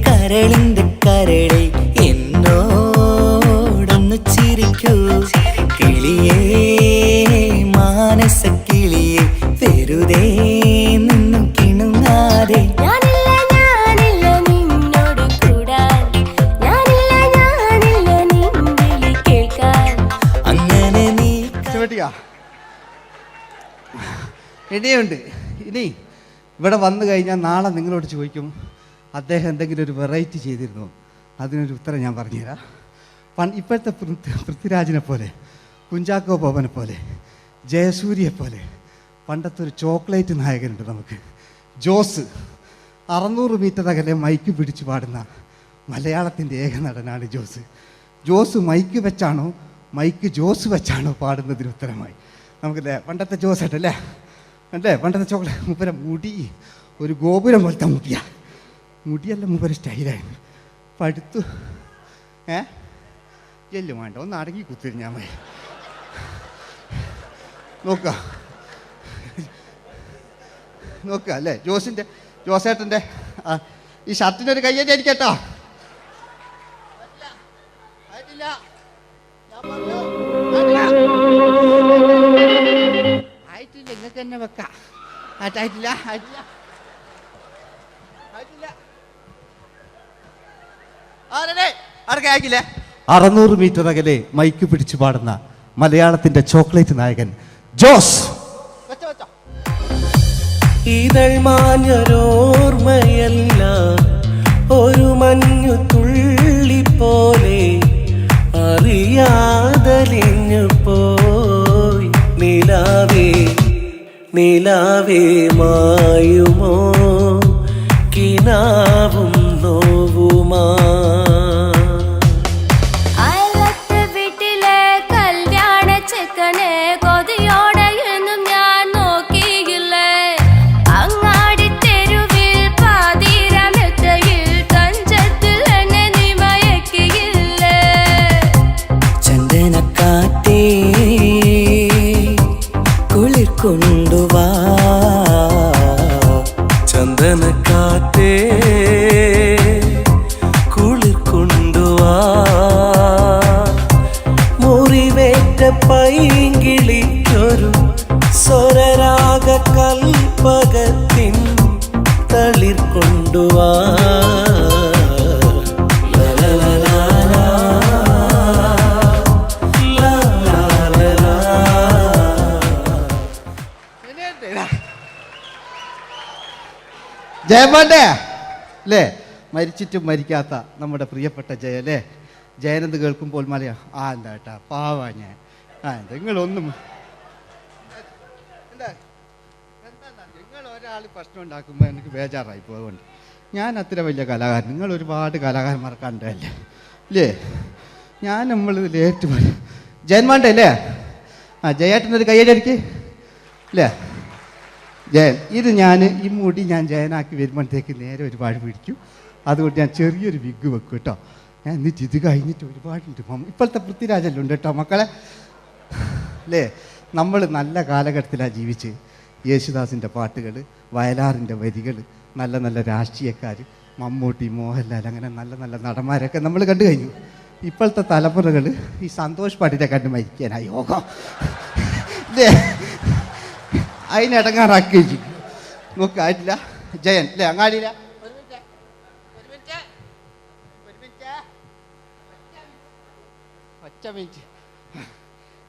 കരളിന്റെ കരളെ എന്നോടൊന്ന് ചിരിക്കൂ കിളിയേ മാനസ കിളിയെ വെറുതെ നിന്നും കിണുങ്ങാതെ ഇനിയുണ്ട്. ഇനി ഇവിടെ വന്നു കഴിഞ്ഞാൽ നാളെ നിങ്ങളോട് ചോദിക്കും അദ്ദേഹം എന്തെങ്കിലും ഒരു വെറൈറ്റി ചെയ്തിരുന്നു, അതിനൊരു ഉത്തരം ഞാൻ പറഞ്ഞുതരാം. ഇപ്പോഴത്തെ പൃഥ്വിരാജിനെ പോലെ, കുഞ്ചാക്കോ ബോബനെ പോലെ, ജയസൂര്യയെ പോലെ പണ്ടത്തെ ഒരു ചോക്ലേറ്റ് നായകനുണ്ട് നമുക്ക്, ജോസ്. 600 മീറ്റർ അകലെ മൈക്ക് പിടിച്ചു പാടുന്ന മലയാളത്തിൻ്റെ ഏക നടനാണ് ജോസ്. ജോസ് മൈക്ക് വെച്ചാണോ മൈക്ക് ജോസ് വെച്ചാണോ പാടുന്നതിന് ഉത്തരമായി നമുക്കല്ലേ പണ്ടത്തെ ജോസ് ആയിട്ടല്ലേ അല്ലേ? പണ്ടത്തെ ചോക്ലേറ്റ്. മൂപ്പര മുടി ഒരു ഗോപുരം പോലത്തെ മുടിയാ, മുടിയല്ല മൂപ്പര സ്റ്റൈലായിരുന്നു. പടുത്തു എല്ലും വേണ്ട, ഒന്ന് അടങ്ങി കുത്തിരിഞ്ഞാൽ മതി. നോക്കുക അല്ലേ? ജോസേട്ടൻ്റെ ഈ ഷർട്ടിനൊരു കയ്യടി അടിക്കട്ടോ. ആയിട്ടില്ല, നിങ്ങൾക്ക് തന്നെ വെക്കാം. ആയിട്ടില്ല. 600 മീറ്റർ അകലെ മൈക്ക് പിടിച്ചു പാടുന്ന മലയാളത്തിന്റെ ചോക്ലേറ്റ് നായകൻ ജോസ്. ഇതൾ മാഞ്ഞൊരോർമ്മയല്ല ഒരു മഞ്ഞു തുള്ളി പോലെ അറിയാതലിഞ്ഞു പോയി നിലാവേ മായുമോ കിനാവും നോവുമാ കൊണ്ടുവാ ചന്ദനക്കാറ്റേ കുളിർ കൊണ്ടുവാ മുറിവേറ്റ പൈങ്കിളിക്കൊരു സ്വരരാഗ കൽപ്പകത്തിൻ തളിർ കൊണ്ടുവാ ജയമോൻ്റെ അല്ലേ? മരിച്ചിട്ടും മരിക്കാത്ത നമ്മുടെ പ്രിയപ്പെട്ട ജയ അല്ലേ? ജയനെന്ന് കേൾക്കുമ്പോൾ മലയാ എന്താ കേട്ടാ പാവാ ഞാൻ. നിങ്ങളൊന്നും നിങ്ങൾ ഒരാൾ പ്രശ്നം ഉണ്ടാക്കുമ്പോൾ എനിക്ക് ബേജാറായി പോകുന്നുണ്ട്. ഞാൻ അത്ര വലിയ കലാകാരൻ, നിങ്ങൾ ഒരുപാട് കലാകാരന്മാർ കണ്ടല്ലേ അല്ലേ? ഞാൻ നമ്മൾ ലേറ്റ് ജയന്മാൻ്റെ അല്ലേ? ജയേട്ടനൊരു കയ്യടിക്ക് അല്ലേ? ജയൻ, ഇത് ഈ മുടി ഞാൻ ജയനാക്കി വരുമ്പോഴത്തേക്ക് നേരെ ഒരുപാട് പിടിക്കും. അതുകൊണ്ട് ഞാൻ ചെറിയൊരു വിഗ് വെക്കും കേട്ടോ. എന്നിട്ട് ഇത് കഴിഞ്ഞിട്ട് ഒരുപാടുണ്ട് ഇപ്പോഴത്തെ പൃഥ്വിരാജെല്ലാം ഉണ്ട് കേട്ടോ മക്കളെ അല്ലേ. നമ്മൾ നല്ല കാലഘട്ടത്തിലാണ് ജീവിച്ച്. യേശുദാസിൻ്റെ പാട്ടുകൾ, വയലാറിൻ്റെ വരികൾ, നല്ല നല്ല രാഷ്ട്രീയക്കാർ, മമ്മൂട്ടി, മോഹൻലാൽ, അങ്ങനെ നല്ല നല്ല നടന്മാരൊക്കെ നമ്മൾ കണ്ടു കഴിഞ്ഞു. ഇപ്പോഴത്തെ തലമുറകൾ ഈ സന്തോഷ് പാട്ടിനെ കണ്ട് മരിക്കാനായി യോഗം അല്ലേ, അതിനിടങ്ങാറാക്കി വെച്ചു നോക്കായിട്ടില്ല. ജയൻ അല്ലേ അങ്ങാടിയില്ല ഒറ്റ മിനിറ്റ്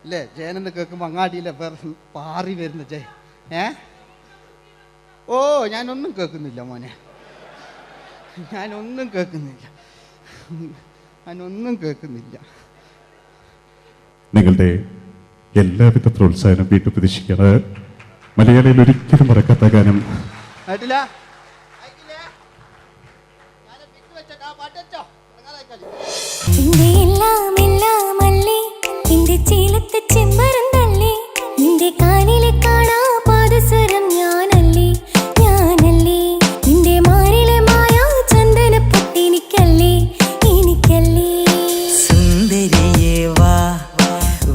അല്ലേ. ജയനെന്ന് കേൾക്കുമ്പോൾ അങ്ങാടിയിലെ പാറി വരുന്ന ജയൻ. ഓ ഞാനൊന്നും കേൾക്കുന്നില്ല മോനെ, ഞാനൊന്നും കേൾക്കുന്നില്ല. നിങ്ങളുടെ എല്ലാവിധ പ്രോത്സാഹനം വീണ്ടും പ്രതീക്ഷിക്കാറ്. മലയാളിയിൽ ഒരിക്കലും മറക്കാത്ത ഗാനം നിന്റെ എല്ലാം എല്ലാം അല്ലേ, നിന്റെ ചീലത്തെ ചെമ്പരം തല്ലേ, നിന്റെ കാലിലെ കാണാ പാദസരം ഞാനല്ലേ, ഞാനല്ലേ, നിന്റെ മാറിലെ മായാ ചന്ദന പൊട്ടിനിക്കല്ലേ, എനിക്കല്ലേ. സുന്ദരിയേ വാ,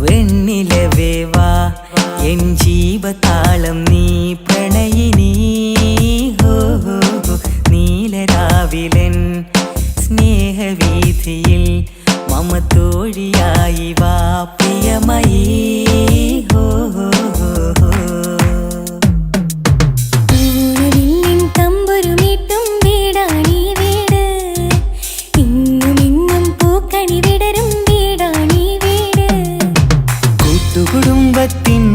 വെണ്ണിലവേ വാ, എൻ ജീവതാളം നീ പ്രണയിനി. ഹോ ഹോ ഹോ, നീലരാവിലൻ സ്നേഹവീഥിയിൽ മമ തോഴിയായി വാ പ്രിയമയീ. ഹോ ഹോ ഹോ ഹോ. പൂരവില്ലിൻ തമ്പുരുമീട്ടും വീടാണീ വീട്, ഇന്നും ഇന്നും പൂക്കണി വിടരും വീടാണീ വീട്. കൂട്ടുകുടുംബത്തിൻ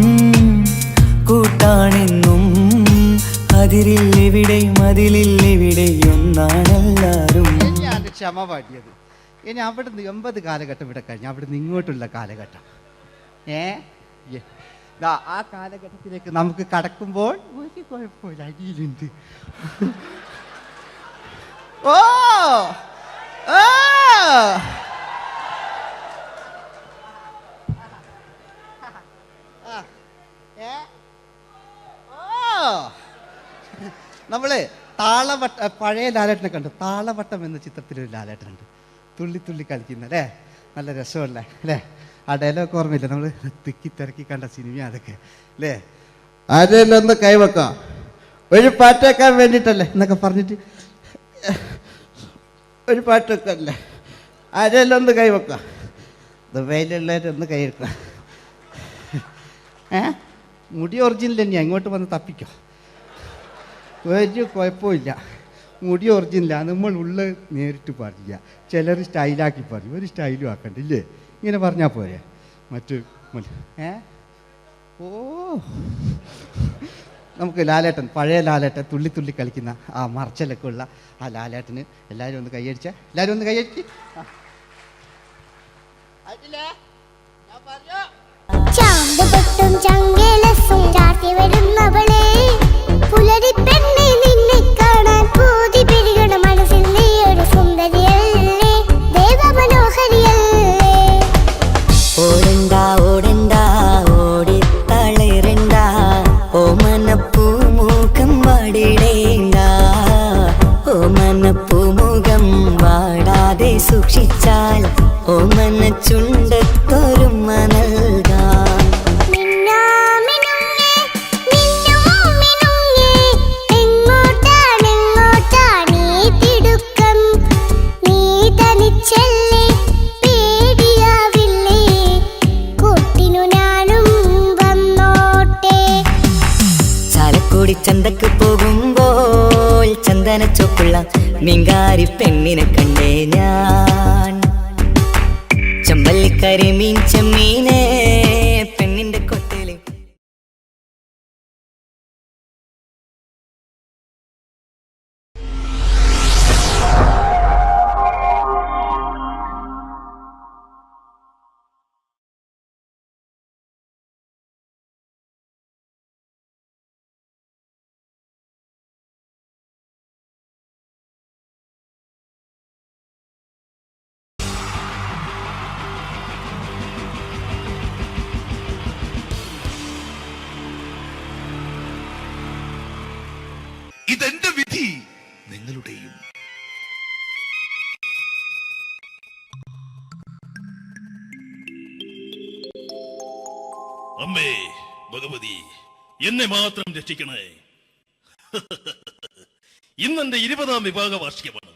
കൂട്ടാണെന്നും അതിരില്ലെവിടെയും അതിലില്ലെവിടെയും ഒന്നാണെല്ലാരും. ഇനിയാണ് ക്ഷമ പാടിയത്. ഇനി അവിടുന്ന് 80 കാലഘട്ടം ഇവിടെ കഴിഞ്ഞു, അവിടുന്ന് ഇങ്ങോട്ടുള്ള കാലഘട്ടം. ആ കാലഘട്ടത്തിലേക്ക് നമുക്ക് കടക്കുമ്പോൾ ഒരു കുഴപ്പമില്ല, അടിയിലുണ്ട്. ഓ ഓ നമ്മള് താളവട്ട പഴയ ലാലേട്ടനെ കണ്ടു. താളവട്ടം എന്ന ചിത്രത്തിലൊരു ലാലേട്ടനുണ്ട്, തുള്ളി തുള്ളി കളിക്കുന്ന അല്ലേ, നല്ല രസമല്ലേ അല്ലേ. ആ ഡയലോഗ് ഓർമ്മയില്ല, നമ്മൾ തിക്കി തിരക്കി കണ്ട സിനിമ അതൊക്കെ അല്ലേ. ആരെല്ലാം ഒന്ന് കൈവെക്കാം, ഒരു പാട്ട് വെക്കാൻ വേണ്ടിയിട്ടല്ലേ എന്നൊക്കെ പറഞ്ഞിട്ട് ഒരു പാട്ട് വെക്കല്ലേ, ആരെല്ലാം ഒന്ന് കൈവെക്കാം, ദുബൈയിലുള്ളവരൊന്ന് കൈവെക്കാം. മുടി ഒറിജിനൽ തന്നെയാണ്, ഇങ്ങോട്ട് വന്ന് തപ്പിക്കോ, ഒരു കുഴപ്പമില്ല. മുടി ഒറിജിനലാണ്, നമ്മൾ ഉള്ള നേരിട്ട് പാടില്ല. ചിലർ സ്റ്റൈലാക്കി പറയും, ഒരു സ്റ്റൈലും ആക്കണ്ടില്ലേ, ഇങ്ങനെ പറഞ്ഞാൽ പോരെ. മറ്റു ഓ നമുക്ക് ലാലേട്ടൻ, പഴയ ലാലേട്ടൻ, തുള്ളി തുള്ളി കളിക്കുന്ന ആ മറച്ചലൊക്കെ ഉള്ള ആ ലാലേട്ടന് എല്ലാവരും ഒന്ന് കൈയടിച്ച, എല്ലാവരും ഒന്ന് കൈയടിച്ച്. ചാന്തുപൊട്ടും ചങ്കേലസും ചാർത്തി വരുന്നവളെ, പുലരിപ്പെണ്ണെ നിന്നെ കാണാൻ പൂതി പെരുകണ മനസ്സിൽ നീ ഒരു സുന്ദരിയല്ലേ, ദേവമനോഹരിയല്ലേ. ഓടണ്ട ഓടണ്ട ഓടിത്തളരണ്ട, ഓമനപ്പൂമുഖം വാടിടേണ്ട, ഓമനപ്പൂമുഖം വാടാതെ സൂക്ഷിച്ചാൽ ഓമന ചുണ്ടത്തൊരുമ നൽകാം. ചന്തക്ക് പോകുമ്പോൾ ചന്ദന ചോപ്പുള്ള മീൻകാരി പെണ്ണിനെ കണ്ടേ ഞാൻ, ചമ്പല്ലിക്കരി മീൻ ചെമ്മീനെ പെണ്ണിന്റെ കൊട്ടയില്. ഇതെന്റെ വിധി, നിങ്ങളുടെയും. അമ്മേ ഭഗവതി, എന്നെ മാത്രം രക്ഷിക്കണേ. ഇന്നെന്റെ 20ാം വിവാഹ വാർഷികമാണ്.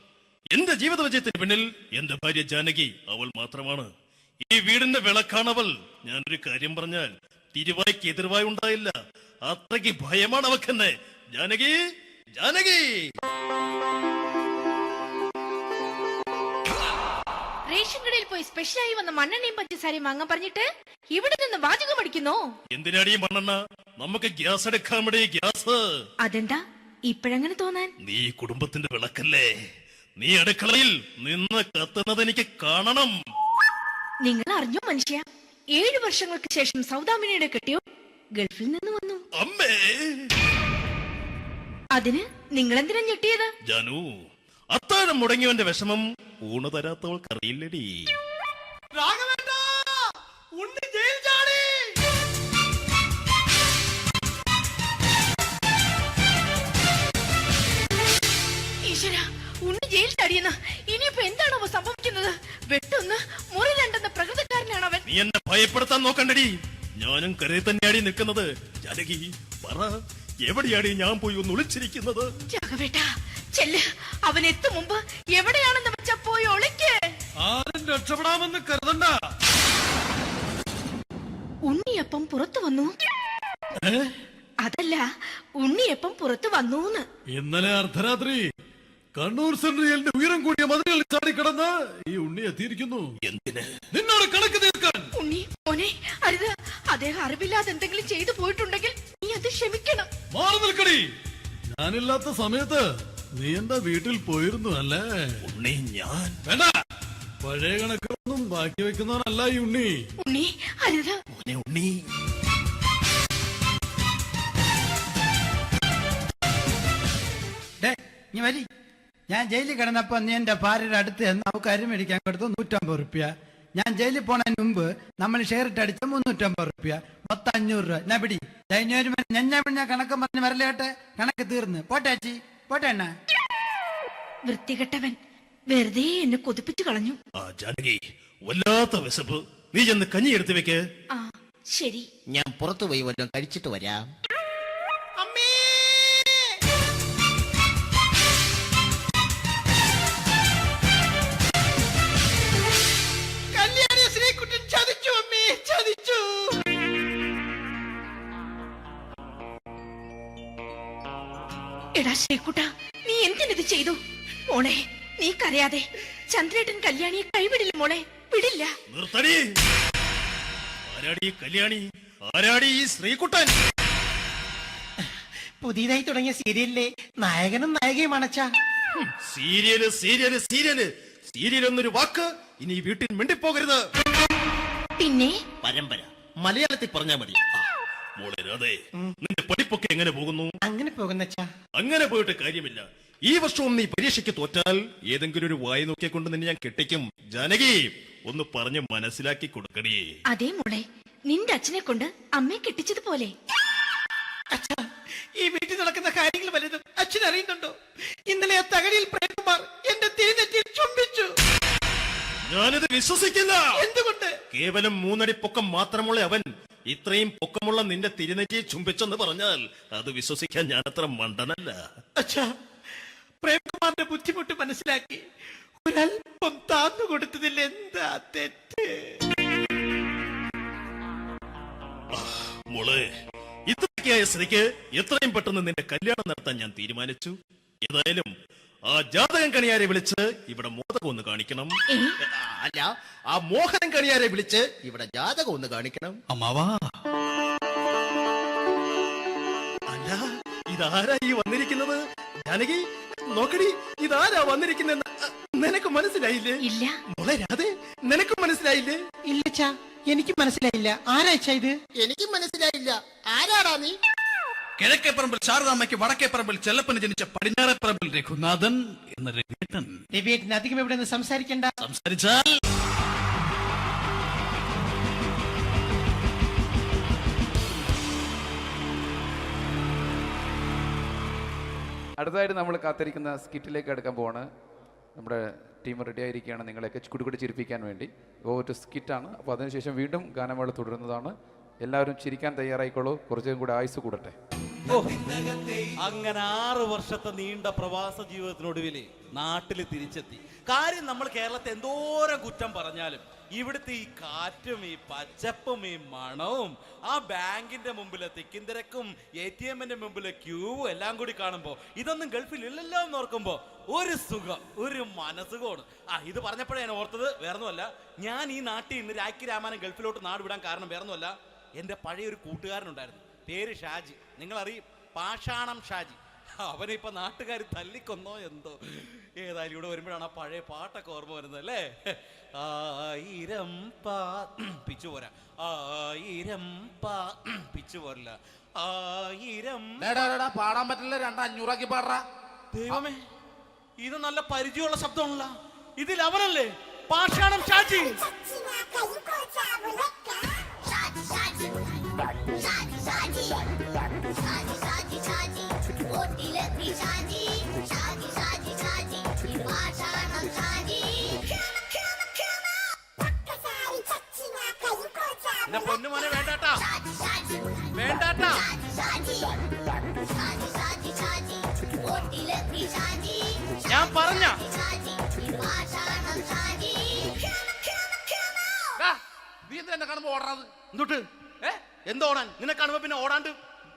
എന്റെ ജീവിത വിജയത്തിന് പിന്നിൽ എന്റെ ഭാര്യ ജാനകി അവൾ മാത്രമാണ്. ഈ വീടിന്റെ വിളക്കാണവൾ. ഞാനൊരു കാര്യം പറഞ്ഞാൽ തിരുവായ്ക്ക് എതിർവായി ഉണ്ടായില്ല. അത്രയ്ക്ക് ഭയമാണ് അവക്കെന്നെ. ജാനകി, ജാനകി. റേഷൻ കടയിൽ പോയി സ്പെഷ്യലായി വന്ന മണ്ണെണ്ണയും പഞ്ചസാരയും വാങ്ങാൻ പറഞ്ഞിട്ട് ഇവിടെ നിന്ന് വാചകം അടിക്കുന്നോ? എന്തിനാടി മണ്ണെണ്ണ? നമുക്ക് ഗ്യാസ് എടുക്കാൻ വേണ്ടി ഗ്യാസ്. അതെന്താ ഇപ്പഴങ്ങനെ തോന്നാൻ? നീ കുടുംബത്തിന്റെ വിളക്കല്ലേ. നീ അടുക്കളയിൽ നിന്ന് കത്തുന്നത് എനിക്ക് കാണണം. നിങ്ങൾ അറിഞ്ഞോ മനുഷ്യ, 7 വർഷങ്ങൾക്ക് ശേഷം സൗദാമിനിയുടെ കെട്ടിയോ ഗൾഫിൽ നിന്ന് വന്നു. അമ്മേ, അതിന് നിങ്ങൾ എന്തിനാ ഞെട്ടിയത്? ജാനു, അത്താഴം മുടങ്ങിയവന്റെ വിഷമം ഊണ് തരാത്തവൾക്കറിയില്ലടി. ഈശ്വരാ, ഉണ്ണി ജയിൽ ചാടിയെന്ന്. ഇനിയിപ്പോ എന്താണോ സംഭവിക്കുന്നത്? വെട്ടൊന്ന് മുറി രണ്ടെന്ന പ്രകൃതക്കാരനാണ് അവൻ. നീ എന്നെ ഭയപ്പെടുത്താൻ നോക്കണ്ടടി. ഞാനും കരയിൽ തന്നെയാടി നിൽക്കുന്നത്. ജാനകി, പറ, എവിടെയാടി ഞാൻ പോയി ഒന്ന് ഒളിച്ചിരിക്കുന്നത്? രാഘവേട്ടാ, ചെല്ല്. അവൻ എത്തും മുമ്പ് എവിടെയാണെന്ന് വെച്ചാ പോയി ഒളിക്ക്. ആരും രക്ഷപ്പെടാമെന്ന് കരുതണ്ട. ഉണ്ണിയപ്പം പുറത്തു വന്നു. അതല്ല, ഉണ്ണിയപ്പം പുറത്തു വന്നൂന്ന്. ഇന്നലെ അർദ്ധരാത്രി കണ്ണൂർ സെൻട്രലിന്റെ ഉയരം കൂടിയ മതിലുകളിൽ ചാടിക്കിടന്ന് ഈ ഉണ്ണി എത്തിയിരിക്കുന്നു. എന്തിന്? നിന്നോട് കണക്ക് തീർക്കാൻ. ഉണ്ണി മോനെ, അരുത്. അദ്ദേഹം അറിവില്ലാതെ എന്തെങ്കിലും ചെയ്തു പോയിട്ടുണ്ടെങ്കിൽ നീ അത് ക്ഷമിക്കണം. മാറി നിൽക്കടി. ഞാനില്ലാത്ത സമയത്ത് നീ എന്റെ വീട്ടിൽ പോയിരുന്നു അല്ലേ? ഉണ്ണി, ഞാൻ വേണ്ട. പഴയ കണക്കൊന്നും ബാക്കി വെക്കുന്നവനല്ല ഈ ഉണ്ണി. ഉണ്ണി, അരുത്. മോനെ ഉണ്ണി. നീ വരി. ഞാൻ ജയിലിൽ കിടന്നപ്പോ നീ എന്റെ ഭാര്യയുടെ അടുത്ത് നമുക്ക് അരി മേടിക്കാൻ കൊടുത്തു 150 റുപ്യ. ഞാൻ ജയിലിൽ പോണതിന് മുമ്പ് നമ്മൾ ഷെയർ ഇട്ട് അടിച്ച 350 റുപ്യ, മൊത്തം 500 രൂപ. ഞാൻ പിടി. ഞാൻ കണക്ക് പറഞ്ഞ് വരലേട്ടെ. കണക്ക് തീർന്ന്. പോട്ടെ അച്ചി, പോട്ടെ അണ്ണ. വൃത്തികെട്ടവൻ വെറുതെ എന്നെ കൊതിപ്പിച്ചു കളഞ്ഞു. ആ ജാനകി, വല്ലാത്ത വിശപ്പ്. നീ ചെന്ന് കഞ്ഞി എടുത്തു വെക്ക്. ആ ശരി. ഞാൻ പുറത്തു പോയി വല്ലതും കഴിച്ചിട്ട് വരാം. എടാ ശ്രീകുട്ട, നീ എന്തിനത് ചെയ്തു? മോളെ, നീ കരയാതെ. ചന്ദ്രേട്ടൻ കല്യാണിയെ കൈവിടില്ല മോളെ, വിടില്ല. നിർത്തടി. ആരാടി കല്യാണി? ആരാടി ഈ ശ്രീകുട്ടൻ? പുതിയതായി തുടങ്ങിയ സീരിയലിലെ നായകനും നായികയും അണച്ചാ. സീരിയല് സീരിയല് സീരിയല് സീരിയൽ എന്നൊരു വാക്ക് ഇനി ഈ വീട്ടിൽ മിണ്ടിപ്പോകരുത്. പിന്നെ പരമ്പര മലയാളത്തിൽ പറഞ്ഞാ മതി. മോളെ രാധേ, നിന്റെ പഠിപ്പൊക്കെ എങ്ങനെ പോകുന്നു? അങ്ങനെ പോകുന്നച്ചാ. അങ്ങനെ പോയിട്ട് കാര്യമില്ല. ഈ വർഷവും നീ പരീക്ഷയ്ക്ക് തോറ്റാൽ ഏതെങ്കിലും ഒരു വായി നോക്കിക്കൊണ്ട് നിന്നെ ഞാൻ കെട്ടിക്കും. ജാനകി, ഒന്ന് പറഞ്ഞ് മനസ്സിലാക്കി കൊടുക്കണേ. അതേ മോളെ, നിന്റെ അച്ഛനെ കൊണ്ട് അമ്മയെ കെട്ടിച്ചതുപോലെ. അച്ഛാ, ഈ വീട്ടിൽ നടക്കുന്ന കാര്യങ്ങൾ വലുതും അച്ഛൻ അറിയുന്നുണ്ടോ? ഇന്നലെ ആ തകഴിയിൽ പ്രേംകുമാർ എന്റെ തിരുനെറ്റിയിൽ ചുംബിച്ചു. ഞാനിത് വിശ്വസിക്കില്ല. എന്തുകൊണ്ട്? കേവലം 3 അടി പൊക്കം മാത്രമുള്ള അവൻ ഇത്രയും പൊക്കമുള്ള നിന്റെ തിരുനെറ്റിയെ ചുംബിച്ചെന്ന് പറഞ്ഞാൽ അത് വിശ്വസിക്കാൻ ഞാൻ അത്ര മണ്ടനല്ല. അച്ഛാ, പ്രേംകുമാറിന്റെ ബുദ്ധിമുട്ട് മനസ്സിലാക്കി ഒരല്പം താന്നു കൊടുത്തതിൽ എന്താ തെറ്റ്? മോളെ, ഇത്രയ്ക്കായ സ്ഥിതിക്ക് എത്രയും പെട്ടെന്ന് നിന്റെ കല്യാണം നടത്താൻ ഞാൻ തീരുമാനിച്ചു. ഏതായാലും ആ ജാതകം കണിയാരെ വിളിച്ച് ഇവിടെ മോദകം ഒന്ന് കാണിക്കണം. അല്ല, ആ മോഹനം കണിയാരെ വിളിച്ച് ഇവിടെ ജാതകം ഒന്ന് കാണിക്കണം. അമ്മാവാ, അല്ല, ഇതാരാ ഈ വന്നിരിക്കുന്നത്? ജാനകി, നോക്കടി, ഇതാരാ വന്നിരിക്കുന്നെന്ന് നിനക്ക് മനസ്സിലായില്ലേ? ഇല്ല മോളെ രാധേ, നിനക്ക് മനസ്സിലായില്ലേ? ഇല്ലച്ചാ, എനിക്ക് മനസ്സിലായില്ല. ആരാച്ചാ ഇത്? എനിക്കും മനസ്സിലായില്ല. ആരാടാ നീ? കിഴക്കേപ്പറമ്പിൽ ശാരദാമ്മയ്ക്ക് വടക്കേപ്പറമ്പിൽ ചെല്ലപ്പന് ജനിച്ച പടിഞ്ഞാറേപ്പറമ്പിൽ രഘുനാഥൻ എന്ന രവിയേട്ടൻ. രവിയേട്ടൻ അധികം ഇവിടെ നിന്ന് സംസാരിക്കണ്ട. സംസാരിച്ചാൽ അടുത്തതായിട്ട് നമ്മൾ കാത്തിരിക്കുന്ന സ്കിറ്റിലേക്ക് എടുക്കാൻ പോവാണ്. നമ്മുടെ ടീം റെഡി ആയിരിക്കുകയാണ് നിങ്ങളെയൊക്കെ കുടുകുടി ചിരിപ്പിക്കാൻ വേണ്ടി. ഒരു സ്കിറ്റാണ്. അപ്പോൾ അതിനുശേഷം വീണ്ടും ഗാനമേള തുടരുന്നതാണ്. എല്ലാവരും ചിരിക്കാൻ തയ്യാറായിക്കോളൂ. കുറച്ചും കൂടെ ആയുസ് കൂടട്ടെ. ഓ, അങ്ങനെ 6 വർഷത്തെ നീണ്ട പ്രവാസ ജീവിതത്തിനൊടുവിൽ നാട്ടിൽ തിരിച്ചെത്തി. കാര്യം നമ്മൾ കേരളത്തെ എന്തോരം കുറ്റം പറഞ്ഞാലും ഇവിടുത്തെ ഈ കാറ്റും ഈ പച്ചപ്പും ഈ മണവും ആ ബാങ്കിന്റെ മുമ്പിലെ തിക്കും തിരക്കും ATM-ന്റെ മുമ്പിലെ ക്യൂവും എല്ലാം കൂടി കാണുമ്പോൾ ഇതൊന്നും ഗൾഫിൽ ഇല്ലല്ലോ എന്ന് ഓർക്കുമ്പോൾ ഒരു സുഖം, ഒരു മനസുഖമാണ്. ഇത് പറഞ്ഞപ്പോഴേ ഞാൻ ഓർത്തത് വേറൊന്നുമല്ല, ഞാൻ ഈ നാട്ടിൽ നിന്ന് രാഖി രാമായണം ഗൾഫിലോട്ട് നാട് വിടാൻ കാരണം വേറൊന്നുമല്ല, എൻ്റെ പഴയൊരു കൂട്ടുകാരനുണ്ടായിരുന്നു, പേര് ഷാജി. നിങ്ങളറിയും, പാഷാണം ഷാജി. അവനെ ഇപ്പൊ നാട്ടുകാർ തല്ലിക്കൊന്നോ എന്തോ. ഏതായാലും ഇവിടെ വരുമ്പോഴാണ് ആ പഴയ പാട്ടൊക്കെ ഓർമ്മ വരുന്നത് അല്ലേ. 1000 പിച്ചു പോരാ, 1000 പിച്ചു പോരില്ല, 1000 പാടാൻ പറ്റില്ല, 200 പാടാ. ദൈവമേ, ഇത് നല്ല പരിചയമുള്ള ശബ്ദമാണല്ലോ. ഇതിൽ അവനല്ലേ പാഷാണം ഷാജി? എന്റെ പൊന്നുമോനെ വേണ്ടാട്ടാ, വേണ്ടാട്ടാ. ഞാൻ പറഞ്ഞ നീ എന്തിനാ എന്നെ കാണുമ്പോ ഓടണത്? എന്തൊട്ട് എന്തോടാൻ? നിന്നെ കാണുമ്പോ പിന്നെ ഓടാണ്ട്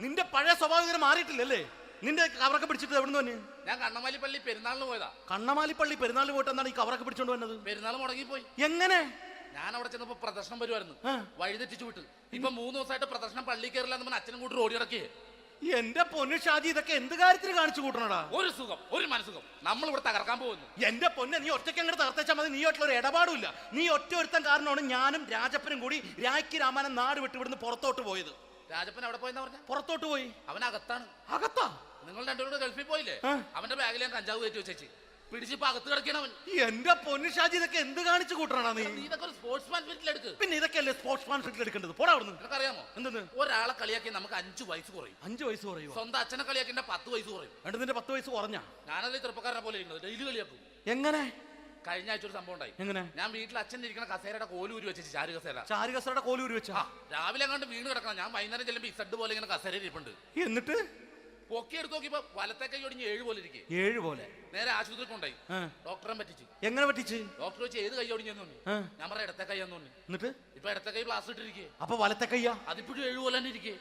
നിന്റെ പഴയ സ്വഭാവം ഇങ്ങനെ മാറിയിട്ടില്ലല്ലേ? നിന്റെ കവറൊക്കെ പിടിച്ചിട്ട് എവിടെ നിന്ന്? ഞാൻ കണ്ണമാലിപ്പള്ളി പെരുന്നാളിന് പോയതാ. കണ്ണമാലിപ്പള്ളി പെരുന്നാളിന് പോയിട്ട് എന്താണ് ഈ കവറൊക്കെ പിടിച്ചോണ്ട് വന്നത്? പെരുന്നാൾ മുടങ്ങിപ്പോയി. എങ്ങനെ? ഞാൻ അവിടെ ചെന്നപ്പോ പ്രദർശനം വരുമായിരുന്നു, വഴിതെറ്റിച്ചു വിട്ടു. ഇപ്പൊ 3 ദിവസമായിട്ട് പ്രദർശനം പള്ളി കയറില്ല എന്ന് അച്ഛനും കൂട്ടി ഓടി ഇറക്കിയേ. എന്റെ പൊന്നു ഷാജി, ഇതൊക്കെ എന്ത് കാര്യത്തിന് കാണിച്ചു കൂട്ടണടാ? ഒരു സുഖം, ഒരു മനസുഖം. നമ്മൾ ഇവിടെ തകർക്കാൻ പോകുന്നു. എന്റെ പൊന്നെ, നീ ഒറ്റയ്ക്ക് അങ്ങോട്ട് തകർത്തേച്ചാൽ മതി. നീ ഒറ്റ ഒരു ഇടപാടുമില്ല. നീ ഒറ്റ ഒരുത്തൻ കാരണമാണ് ഞാനും രാജപ്പനും കൂടി രാഖി രാമായണം നാട് വിട്ട് ഇവിടുന്ന് പുറത്തോട്ട് പോയത്. രാജപ്പൻ എവിടെ പോയെന്നാ പറഞ്ഞ? പുറത്തോട്ട് പോയി. അവനകത്താണ്. അകത്താ? നിങ്ങൾ രണ്ടുപേരും ഗൾഫിൽ പോയില്ലേ? അവന്റെ ബാഗിൽ ഞാൻ കഞ്ചാവ് കയറ്റി വെച്ചേച്ച് പിടിച്ചിപ്പോ അകത്ത് കിടക്കണവൻ. എന്റെ പൊന്നു ഷാജി, ഇതൊക്കെ എന്ത് കാണിച്ചു കൂട്ടണ നീ? ഇതൊക്കെ ഒരു സ്പോർട്സ്മാൻ സ്പിരിറ്റിൽ എടുക്ക്. പിന്നെ ഇതൊക്കെയല്ലേ സ്പോർട്സ്മാൻ സ്പിരിറ്റിൽ എടുക്കേണ്ടത്? പോടാ അവിടുന്ന്. നിനക്കറിയാമോ എന്തെന്ന്? ഒരാളെ കളിയാക്കി നമുക്ക് 5 വയസ്സ് കുറയും. 5 വയസ്സ് കുറയും? സ്വന്തം അച്ഛനെ കളിയാക്കി 10 വയസ്സ് കുറയും. നിന്റെ 10 വയസ്സ് കുറഞ്ഞാ? ഞാനത് ചെറുപ്പക്കാരനെ പോലെ ഇരുന്നത് ഡെയിലി കളിയാക്കും. എങ്ങനെ? കഴിഞ്ഞ ആഴ്ച ഒരു സംഭവം ഉണ്ടായി. എങ്ങനെ? ഞാൻ വീട്ടിൽ അച്ഛൻ ഇരിക്കുന്ന കസേരയുടെ കോലൂരി വെച്ചു. ചാരു കസേരയുടെ കോലൂരി വെച്ചാ? രാവിലെ അങ്ങോട്ട് വീണ് കിടക്കണം. ഞാൻ വൈകുന്നേരം ചെല്ലുമ്പോ ഇസഡ് പോലെ ഇങ്ങനെ കസേര ഇരിപ്പുണ്ട്. എന്നിട്ട് പൊക്കി എടുത്ത് നോക്കിയപ്പോ വലത്തെ കൈ ഒടിഞ്ഞ് 7 പോലെ ഇരിക്കും. 7 പോലെ? നേരെ ആശുപത്രി കൊണ്ടായി. ഡോക്ടറെ പറ്റിച്ചു. എങ്ങനെ പറ്റിച്ച്? ഡോക്ടർ വെച്ച് ഏത് കൈ ഒടിഞ്ഞെന്ന് തോന്നി. ഞാൻ പറഞ്ഞ ഇടത്തെ കൈ എന്ന് തോന്നി. എന്നിട്ട് ഇപ്പൊ ഇടത്തെ കൈ പ്ലാസ്റ്റർ ഇട്ടിരിക്കേ. അപ്പൊ വലത്തെ കൈയാ? അതിപ്പോഴും 7 പോലെ തന്നെ ഇരിക്കേ.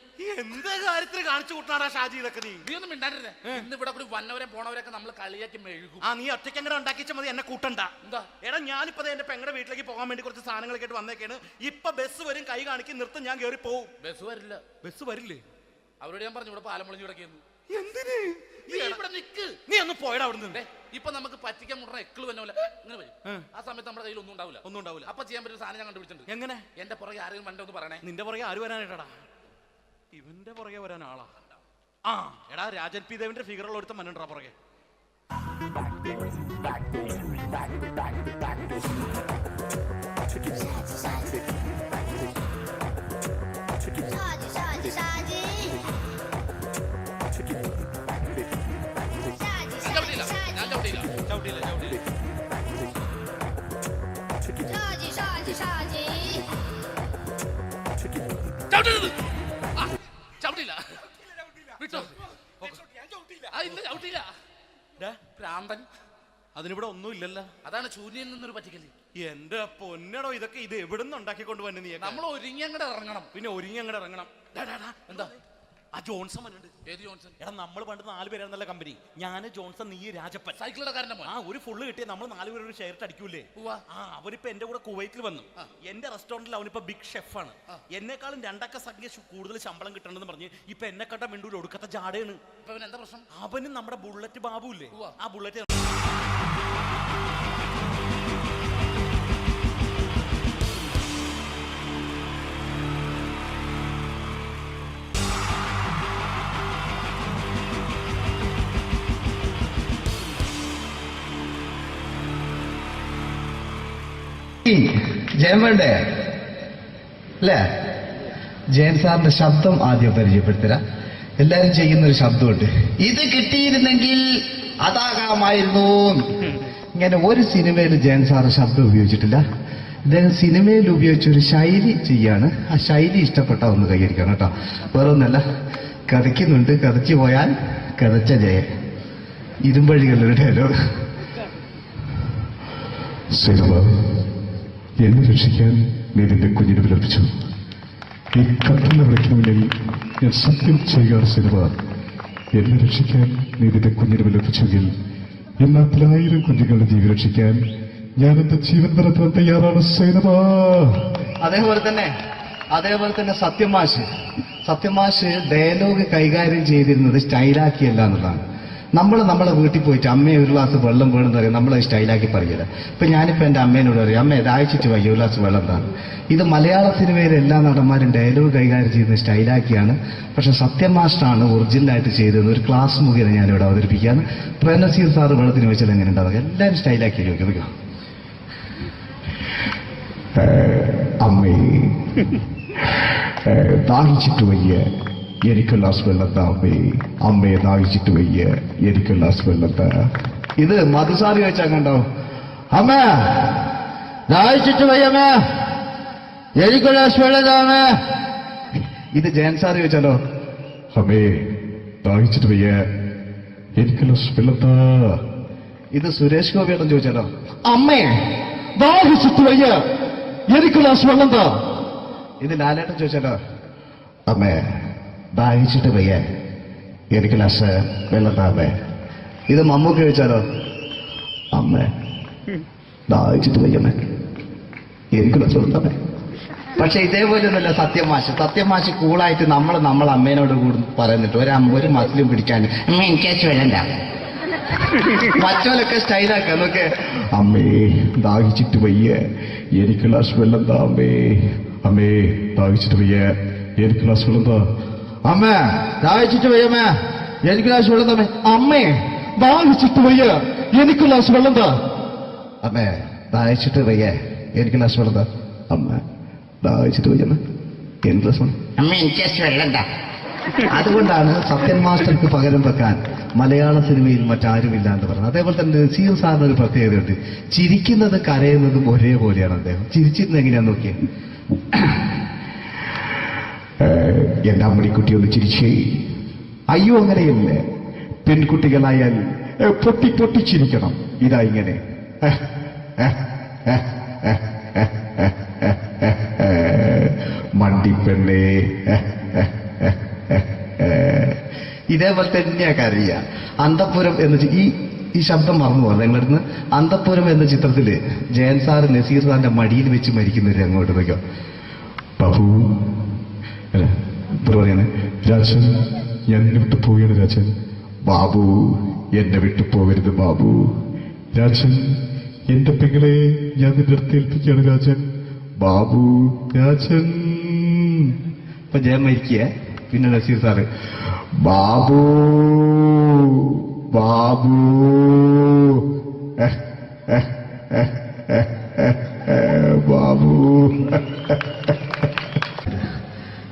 എന്ത് കാര്യത്തിൽ കാണിച്ചു കൂട്ടാറാ ഷാജി ഇതൊക്കെ? നീ ഒന്നും മിണ്ടാണ്ടിരുന്നേ. ഇന്ന് ഇവിടെ കൂടി വന്നവരെ പോണവരൊക്കെ നമ്മൾ കളിയാക്കി മെഴുകും. നീ ഒറ്റയ്ക്ക് അങ്ങനെ ഉണ്ടാക്കിച്ച മതി, എന്നെ കൂട്ടണ്ട. എന്താ? എടാ, ഞാനിപ്പോ എന്റെ പെങ്ങളുടെ വീട്ടിലേക്ക് പോകാൻ വേണ്ടി കുറച്ച് സാധനങ്ങളൊക്കെ ആയിട്ട് വന്നേക്കാണ്. ഇപ്പൊ ബസ് വരും, കൈ കാണിക്കും, നിർത്തും, ഞാൻ കയറി പോവും. ബസ് വരില്ല. ബസ് വരില്ലേ? അവരോട് ഞാൻ പറഞ്ഞു ഇവിടെ പാലം പൊളിഞ്ഞു കിടക്കുന്നു. എന്തിന്? ഇവിടെ നിക്ക്. നീ ഒന്ന് പോയടാ അവിടുന്ന്. ഇപ്പൊ നമുക്ക് പറ്റിക്കാൻ മുട്ടുന്ന എക്കിള് തന്നെ ഇങ്ങനെ വരും. ആ സമയത്ത് നമ്മുടെ കയ്യിൽ ഒന്നും ഉണ്ടാവില്ല. അപ്പൊ ചെയ്യാൻ പറ്റിയ സാധനം ഞാൻ കണ്ടുപിടിച്ചിട്ടുണ്ട്. എങ്ങനെ? എന്റെ പുറകെ ആരെങ്കിലും വണ്ടി ഒന്ന് പറയണേ. നിന്റെ പുറകെ ആര് വരാനായിട്ടാ? ഇവന്റെ പുറകെ വരാൻ ആളാ? എടാ, രാജൻ പി ദേവിന്റെ ഫിഗറുള്ള ഒരുത്ത മനുണ്ടാ പുറകെ. അതിനിവിടെ ഒന്നും ഇല്ലല്ലോ. അതാണ് ശൂന്യൻ നിന്നൊരു പറ്റിക്കല്. എന്റെ പൊന്നടോ, ഇതൊക്കെ ഇത് എവിടുന്ന് ഉണ്ടാക്കിക്കൊണ്ട് വന്നു നീ? നമ്മൾ ഒരുങ്ങി അങ്ങോട്ട് ഇറങ്ങണം. പിന്നെ ഒരുങ്ങി അങ്ങോട്ട് ഇറങ്ങണം. എന്താ? ആ ജോൺസൺ വന്നിട്ടുണ്ട്. ഏത് ജോൺസൺ? എടാ, നമ്മൾ പണ്ട് 4 പേരായിരുന്നല്ല കമ്പനി. ഞാൻ, ജോൺസൺ, നീ, രാജപ്പൻ. സൈക്കിളുടെ കാരന്റെ മോൻ. ഒരു ഫുള്ള് കിട്ടിയ നമ്മൾ 4 പേര് ഒരു ഷെയർ അടിക്കൂലേ? അവനിപ്പോ എന്റെ കൂടെ കുവൈറ്റിൽ വന്നു. എന്റെ റെസ്റ്റോറന്റിൽ അവനിപ്പോ ബിഗ് ഷെഫാണ്. എന്നെക്കാളും 2 അക്ക സംഖ്യ കൂടുതൽ ശമ്പളം കിട്ടണമെന്ന് പറഞ്ഞ് ഇപ്പൊ എന്നെക്കാട്ട മിണ്ടൂര് ഒടുക്കത്തെ ജാടയാണ്. എന്താ പ്രശ്നം? അവന് നമ്മുടെ ബുള്ളറ്റ് ബാബു ഇല്ലേ, ആ ബുള്ളറ്റ് ജയൻ വേണ്ടേ അല്ലേ? ജയൻ സാറിന്റെ ശബ്ദം ആദ്യം പരിചയപ്പെടുത്തരാ. എല്ലാരും ചെയ്യുന്ന ഒരു ശബ്ദമുണ്ട്, ഇത് കിട്ടിയിരുന്നെങ്കിൽ അതാകാമായിരുന്നു. ഇങ്ങനെ ഒരു സിനിമയിൽ ജയൻ സാറ് ശബ്ദം ഉപയോഗിച്ചിട്ടില്ല. ഇദ്ദേഹം സിനിമയിൽ ഉപയോഗിച്ചൊരു ശൈലി ചെയ്യാണ്. ആ ശൈലി ഇഷ്ടപ്പെട്ട ഒന്ന് കൈകരിക്കണം കേട്ടോ. വേറെ ഒന്നല്ല, കഥയ്ക്കുന്നുണ്ട്, കഥച്ചു പോയാൽ കഥച്ച ജയ. ഇരുമ്പഴികളുടെ ഡയലോഗ്. സേനബ, എന്നെ രക്ഷിക്കാൻ നീ നിന്റെ കുഞ്ഞിനെ വിലപിച്ചു. ഈ കത്തുന്ന വിളക്കിന് മുന്നിൽ ഞാൻ സത്യം ചെയ്യുക സേനബ, എന്നെ രക്ഷിക്കാൻ നീ നിന്റെ കുഞ്ഞിനെ വിലപിച്ചെങ്കിൽ ഈ നാട്ടിൽ 1000 കുഞ്ഞുങ്ങളുടെ ജീവൻ രക്ഷിക്കാൻ ഞാൻ എന്റെ ജീവൻ നടത്താൻ തയ്യാറാണ് സേനബ. അതേപോലെ തന്നെ സത്യമാഷ് ഡയലോഗ് കൈകാര്യം ചെയ്തിരുന്നത് സ്റ്റൈലാക്കിയല്ല എന്നുള്ളതാണ്. നമ്മളെ വീട്ടിൽ പോയിട്ട് അമ്മയെ ഒരു ഗ്ലാസ് വെള്ളം വേണമെന്ന് പറയും, നമ്മളത് സ്റ്റൈലാക്കി പറയില്ല. ഇപ്പൊ ഞാനിപ്പോ എന്റെ അമ്മേനോട് പറയും, അമ്മ ദാഹിച്ചിട്ട് വയ്യ, ഒരു ഗ്ലാസ് വെള്ളം എന്താണ്. ഇത് മലയാള സിനിമയിലെ എല്ലാ നടന്മാരും ഡയലോഗ് കൈകാര്യം ചെയ്യുന്നത് സ്റ്റൈലാക്കിയാണ്. പക്ഷെ സത്യമാഷ്ടാണ് ഒറിജിനലായിട്ട് ചെയ്തത്. ഒരു ക്ലാസ് മുഖേന ഞാനിവിടെ അവതരിപ്പിക്കുകയാണ്. പ്രേംനസീർ സാറ് വെള്ളത്തിന് വെച്ചാൽ എങ്ങനെ ഉണ്ടാവുക? എല്ലാവരും സ്റ്റൈലാക്കി ചോദിക്കും. അമ്മേ, ദാഹിച്ചിട്ട് വയ്യ, എനിക്ക് ഗ്ലാസ് വെള്ളം താ അമ്മേ. അമ്മയെ ദാഹിച്ചിട്ട് വയ്യ, എനിക്ക് ഗ്ലാസ് വെള്ളം താ. ഇത് മധുസാറി വെച്ചാൽ കണ്ടോ, അമ്മ ദാഹിച്ചിട്ട് വയ്യമ്മ, എനിക്ക് ഗ്ലാസ് വെള്ളം താ അമ്മ. ഇത് ജയൻ സാറി വെച്ചാലോ, അമ്മേ ദാഹിച്ചിട്ട് വയ്യ, എനിക്ക് ഗ്ലാസ് വെള്ളം താ. ഇത് സുരേഷ് ഗോപിയോടും ചോദിച്ചാലോ, അമ്മേ ദാഹിച്ചിട്ട് വയ്യ, എനിക്ക് ഗ്ലാസ് വെള്ളം താ. ഇത് ലാലേട്ടൻ ചോദിച്ചാലോ, അമ്മേ ദാഹിച്ചിട്ട് വയ്യ, എനിക്ക് ഗ്ലാസ് വെള്ളം താ അമ്മേ. ഇത് മമ്മൂക്ക് ചോദിച്ചാലോ, അമ്മേ ദാഹിച്ചിട്ട് വയ്യമ്മേ, എനിക്ക് ഗ്ലാസ് വെള്ളം താ അമ്മേ. പക്ഷെ ഇതേപോലെയൊന്നുമല്ല സത്യമാഷ് കൂളായിട്ട് നമ്മളെ അമ്മേനോട് കൂടി പറയുന്നിട്ട് ഒരു മസിലും പിടിക്കാൻ എനിക്ക് വേണ്ട. മറ്റോലൊക്കെ സ്റ്റൈലാക്കാം നോക്കെ. അമ്മേ ദാഹിച്ചിട്ട് വയ്യ, എനിക്ക് ഗ്ലാസ് വെള്ളം താ അമ്മേ. അമ്മേ ദാഹിച്ചിട്ട് വയ്യ, എനിക്ക് ഗ്ലാസ് വെള്ളം താ. അമ്മ ദാഹിച്ചിട്ട് വയ്യമ്മ, എനിക്ക് ഗ്ലാസ് വെള്ളം തമ്മേ. അമ്മേ ദാഹിച്ചിട്ട് വയ്യ, എനിക്ക് ഗ്ലാസ് വെള്ളം താ. അമ്മേ ദാഹിച്ചിട്ട് വയ്യ, എനിക്ക് ഗ്ലാസ് വെള്ളം താ. അമ്മ ദാഹിച്ചിട്ട് വയ്യ, എനിക്ക് ഗ്ലാസ് വെള്ളം. അമ്മ എനിക്ക് വെള്ളം താ. അതുകൊണ്ടാണ് സത്യൻ മാസ്റ്റർക്ക് പകരം വെക്കാൻ മലയാള സിനിമയിൽ മറ്റാരുമില്ല എന്ന് പറയുന്നത്. അതേപോലെ തന്നെ നസീർ സാറിന് ഒരു പ്രത്യേകതയുണ്ട്. ചിരിക്കുന്നത് കരയുന്നതും ഒരേപോലെയാണ് അദ്ദേഹം. ചിരിച്ചിരുന്നത് എങ്ങനെയാന്ന് നോക്കിയേ. എന്റെ അമ്മണിക്കുട്ടി ഒന്ന് ചിരിച്ചേ. അയ്യോ അങ്ങനെയല്ലേ, പെൺകുട്ടികളായാൽ പൊട്ടി പൊട്ടി ചിരിക്കണം. ഇതാ ഇങ്ങനെ മണ്ടിപ്പെണ്ണേ. ഇതേപോലെ തന്നെയാ കരയ. അന്തപ്പുരം എന്ന് ഈ ശബ്ദം മറന്നു പോകാം നിങ്ങളടുന്ന്. അന്തപ്പുരം എന്ന ചിത്രത്തില് ജയൻ സാറ് നസീർ സാറിന്റെ മടിയിൽ വെച്ച് മരിക്കുന്ന ഒരു രംഗോട്ട് നോക്കോ. ബാബു പറയാണ്, രാജൻ എന്നെ വിട്ടു പോവുകയാണ് രാജൻ. ബാബു എന്നെ വിട്ടു പോകരുത് ബാബു. രാജൻ എന്റെ പെങ്ങളെ ഞാൻ നിന്റെ അടുത്ത് ഏൽപ്പിക്കുകയാണ് രാജൻ. ബാബു രാജൻ. ഇപ്പൊ ജയൻ മരിക്കുക. പിന്നെ നസീർ സാറ് ബാബു ബാബു ബാബു.